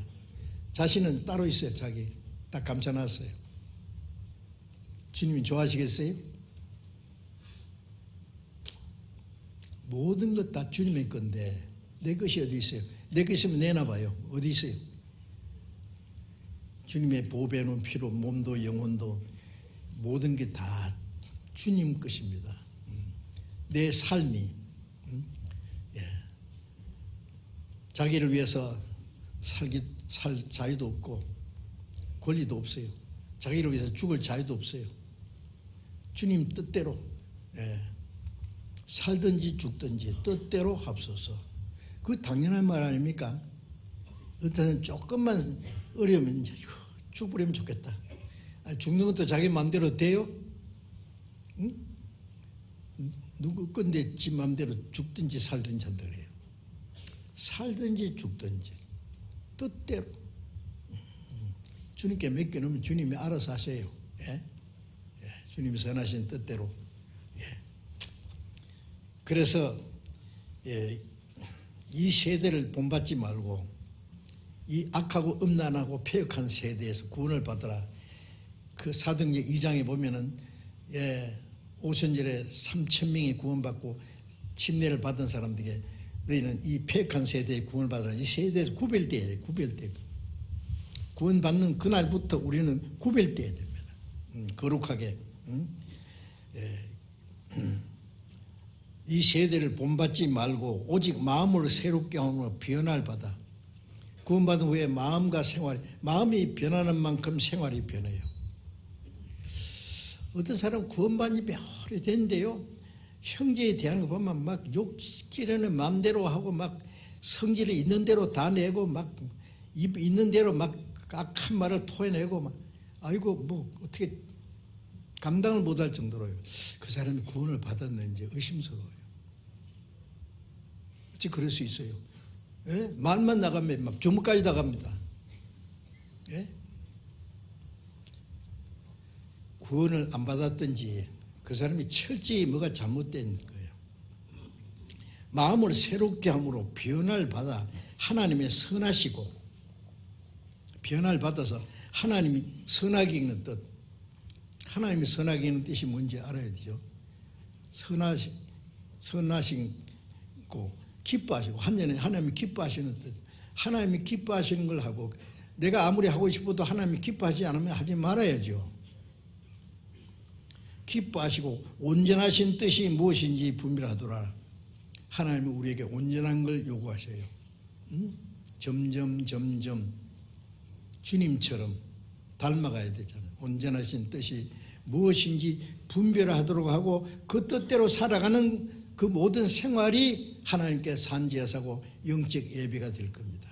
[SPEAKER 1] 자신은 따로 있어요. 자기 딱 감춰놨어요. 주님이 좋아하시겠어요? 모든 것 다 주님의 건데 내 것이 어디 있어요? 내 것 있으면 내놔봐요. 어디 있어요? 주님의 보배는 피로 몸도 영혼도 모든 게 다 주님 것입니다. 내 삶이 자기를 위해서 살 자유도 없고 권리도 없어요. 자기를 위해서 죽을 자유도 없어요. 주님 뜻대로 살든지 죽든지 뜻대로 합소서. 그 당연한 말 아닙니까? 어떤 사람 조금만 어려우면 죽어버리면 좋겠다. 죽는 것도 자기 마음대로 돼요? 응? 누구 건데 지 마음대로 죽든지 살든지 한다 그래요. 살든지 죽든지 뜻대로 주님께 맡겨놓으면 주님이 알아서 하세요. 주님이 선하신 뜻대로. 그래서 이 세대를 본받지 말고 이 악하고 음란하고 폐역한 세대에서 구원을 받으라. 그 사도행전 2장에 보면은 오순절에 3,000명이 구원받고 침례를 받은 사람들에게 너희는 이 폐역한 세대에 구원을 받으라. 이 세대에서 구별돼야 구별돼. 구원받는 그날부터 우리는 구별돼야 됩니다. 거룩하게. 이 세대를 본받지 말고 오직 마음으로 새롭게 함으로 변화를 받아. 구원받은 후에 마음과 생활, 마음이 변하는 만큼 생활이 변해요. 어떤 사람 구원받은 지 오래된데요. 형제에 대한 거 보면 막 욕기르는 마음대로 하고 막 성질을 있는 대로 다 내고 막 입 있는 대로 막 악한 말을 토해내고 막 아이고 뭐 어떻게 감당을 못할 정도로요. 그 사람이 구원을 받았는지 의심스러워요. 어찌 그럴 수 있어요? 말만 나가면 막 주먹까지 나갑니다. 구원을 안 받았든지 그 사람이 철저히 뭐가 잘못된 거예요. 마음을 새롭게 함으로 변화를 받아 하나님의 선하시고 변화를 받아서 하나님이 선하게 읽는 뜻. 하나님이 선하게 읽는 뜻이 뭔지 알아야 되죠. 선하시고 기뻐하시고 하나님이 기뻐하시는 뜻. 하나님이 기뻐하시는 걸 하고 내가 아무리 하고 싶어도 하나님이 기뻐하지 않으면 하지 말아야죠. 기뻐하시고 온전하신 뜻이 무엇인지 분별하더라. 하나님은 우리에게 온전한 걸 요구하셔요. 점점 주님처럼 닮아가야 되잖아요. 온전하신 뜻이 무엇인지 분별하도록 하고 그 뜻대로 살아가는 그 모든 생활이 하나님께 산지하사고 영적 예배가 될 겁니다.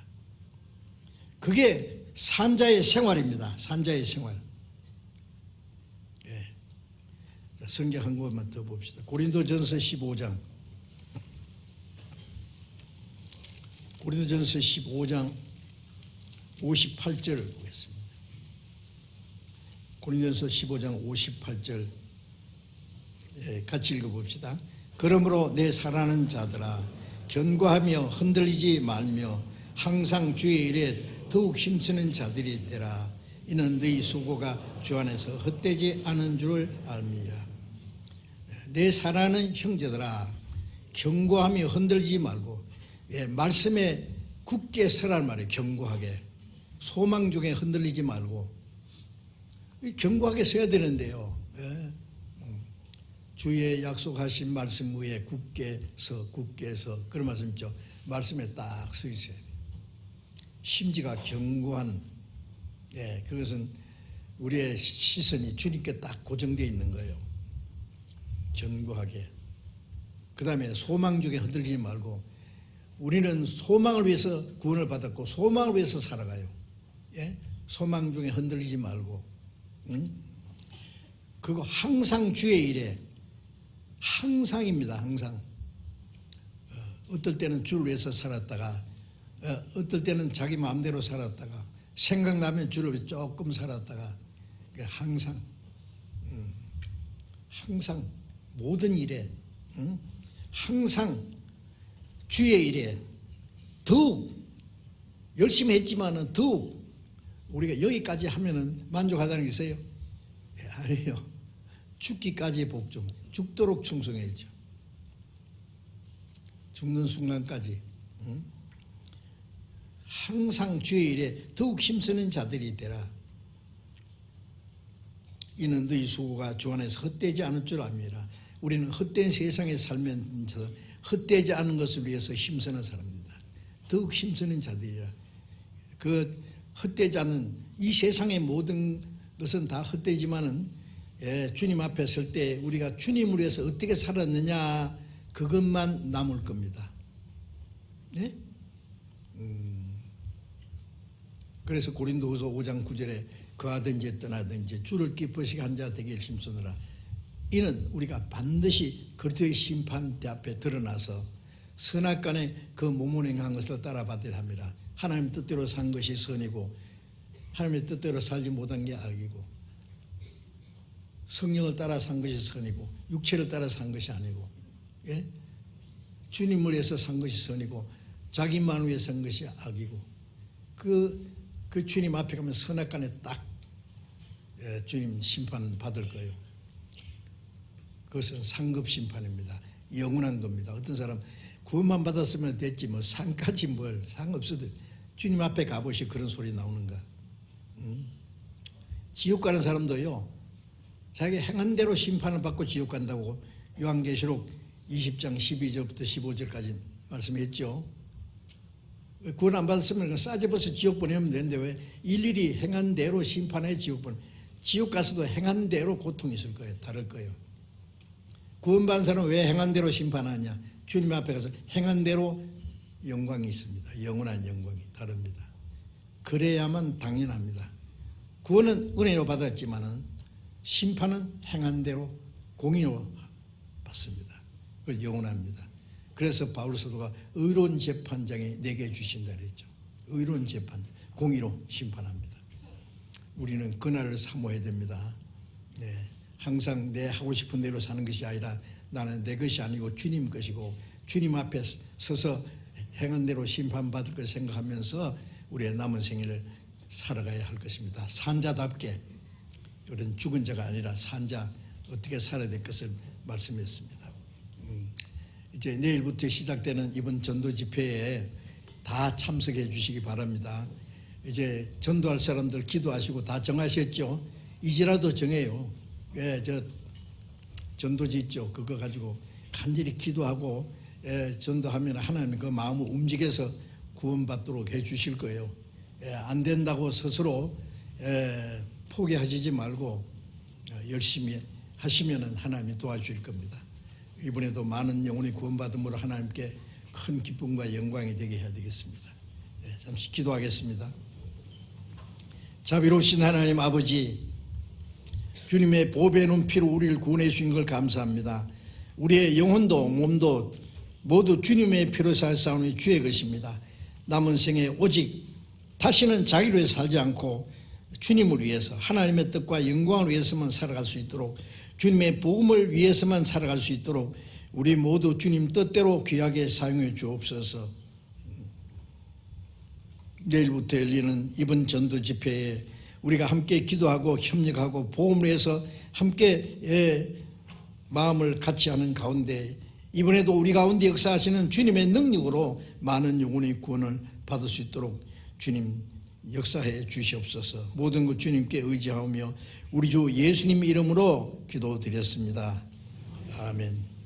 [SPEAKER 1] 그게 산자의 생활입니다. 산자의 생활. 성경 한 권만 더 봅시다. 고린도전서 15장. 고린도전서 15장 58절을 보겠습니다. 고린도전서 15장 58절 같이 읽어봅시다. 그러므로 내 사랑하는 자들아 견고하며 흔들리지 말며 항상 주의 일에 더욱 힘쓰는 자들이 있더라. 이는 너희 수고가 주 안에서 헛되지 않은 줄을 알미라. 내 사랑하는 형제들아 견고하며 흔들리지 말고 말씀에 굳게 서란 말이에요. 견고하게 소망 중에 흔들리지 말고 견고하게 서야 되는데요. 주의 약속하신 말씀 위에 굳게 서 그런 말씀 있죠. 말씀에 딱 서 있어야 돼요. 심지가 견고한 그것은 우리의 시선이 주님께 딱 고정되어 있는 거예요. 견고하게. 그 다음에 소망 중에 흔들리지 말고 우리는 소망을 위해서 구원을 받았고 소망을 위해서 살아가요. 소망 중에 흔들리지 말고 그리고 항상 주의 일에 항상입니다. 항상 어떨 때는 주를 위해서 살았다가 어떨 때는 자기 마음대로 살았다가 생각나면 주를 위해 조금 살았다가 항상 항상 모든 일에 항상 주의 일에 더욱 열심히 했지만은 더욱 우리가 여기까지 하면은 만족하다는 게 있어요? 아니에요. 죽기까지 복종, 죽도록 충성해야죠. 죽는 순간까지. 항상 주의 일에 더욱 힘쓰는 자들이 있더라. 이는 너희 수고가 주 안에서 헛되지 않을 줄 압니다. 우리는 헛된 세상에 살면서 헛되지 않은 것을 위해서 힘쓰는 사람입니다. 더욱 힘쓰는 자들이라. 그 헛되지 않은 이 세상의 모든 것은 다 헛되지만은 주님 앞에 설 때 우리가 주님을 위해서 어떻게 살았느냐 그것만 남을 겁니다. 네? 그래서 고린도후서 5장 9절에 거하든지 떠나든지 주를 기쁘시게 한 자 되게 힘쓰느라. 이는 우리가 반드시 그리스도의 심판대 앞에 드러나서 선악간에 그 몸을 행한 것을 따라 받으려 합니다. 하나님 뜻대로 산 것이 선이고 하나님의 뜻대로 살지 못한 게 악이고 성령을 따라 산 것이 선이고 육체를 따라 산 것이 아니고 주님을 위해서 산 것이 선이고 자기만 위해 산 것이 악이고 그 주님 앞에 가면 선악간에 딱 주님 심판 받을 거예요. 그것은 상급 심판입니다. 영원한 겁니다. 어떤 사람 구원만 받았으면 됐지 뭐 상까지 뭘 상 없어도 주님 앞에 가보시 그런 소리 나오는가. 지옥 가는 사람도요 자기 행한 대로 심판을 받고 지옥 간다고 요한계시록 20장 12절부터 15절까지 말씀했죠. 구원 안 받았으면 싸집어서 지옥 보내면 되는데 왜 일일이 행한 대로 심판해 지옥 보내. 지옥 가서도 행한 대로 고통이 있을 거예요. 다를 거예요. 구원받은 사람은 왜 행한 대로 심판하냐. 주님 앞에 가서 행한 대로 영광이 있습니다. 영원한 영광이 다릅니다. 그래야만 당연합니다. 구원은 은혜로 받았지만은 심판은 행한 대로 공의로 받습니다. 그건 영원합니다. 그래서 바울 사도가 의로운 재판장이 내게 주신다 그랬죠. 의로운 재판, 공의로 심판합니다. 우리는 그날을 사모해야 됩니다. 항상 내 하고 싶은 대로 사는 것이 아니라 나는 내 것이 아니고 주님 것이고 주님 앞에 서서 행한 대로 심판받을 것을 생각하면서 우리의 남은 생일을 살아가야 할 것입니다. 산자답게 우리는 죽은 자가 아니라 산자 어떻게 살아야 될 것을 말씀했습니다. 이제 내일부터 시작되는 이번 전도 집회에 다 참석해 주시기 바랍니다. 이제 전도할 사람들 기도하시고 다 정하셨죠? 이제라도 정해요. 저 전도지 있죠. 그거 가지고 간절히 기도하고 전도하면 하나님이 그 마음을 움직여서 구원받도록 해 주실 거예요. 안 된다고 스스로 포기하시지 말고 열심히 하시면 하나님이 도와주실 겁니다. 이번에도 많은 영혼이 구원받음으로 하나님께 큰 기쁨과 영광이 되게 해야 되겠습니다. 잠시 기도하겠습니다. 자비로우신 하나님 아버지, 주님의 보배의 눈피로 우리를 구원해 주신 걸 감사합니다. 우리의 영혼도 몸도 모두 주님의 피로 살사오니 주의 것입니다. 남은 생에 오직 다시는 자기로 살지 않고 주님을 위해서, 하나님의 뜻과 영광을 위해서만 살아갈 수 있도록, 주님의 복음을 위해서만 살아갈 수 있도록 우리 모두 주님 뜻대로 귀하게 사용해 주옵소서. 내일부터 열리는 이번 전도 집회에 우리가 함께 기도하고 협력하고 복음을 위해서 함께 마음을 같이 하는 가운데 이번에도 우리 가운데 역사하시는 주님의 능력으로 많은 영혼의 구원을 받을 수 있도록 주님 역사해 주시옵소서. 모든 것 주님께 의지하며 우리 주 예수님 이름으로 기도드렸습니다. 아멘.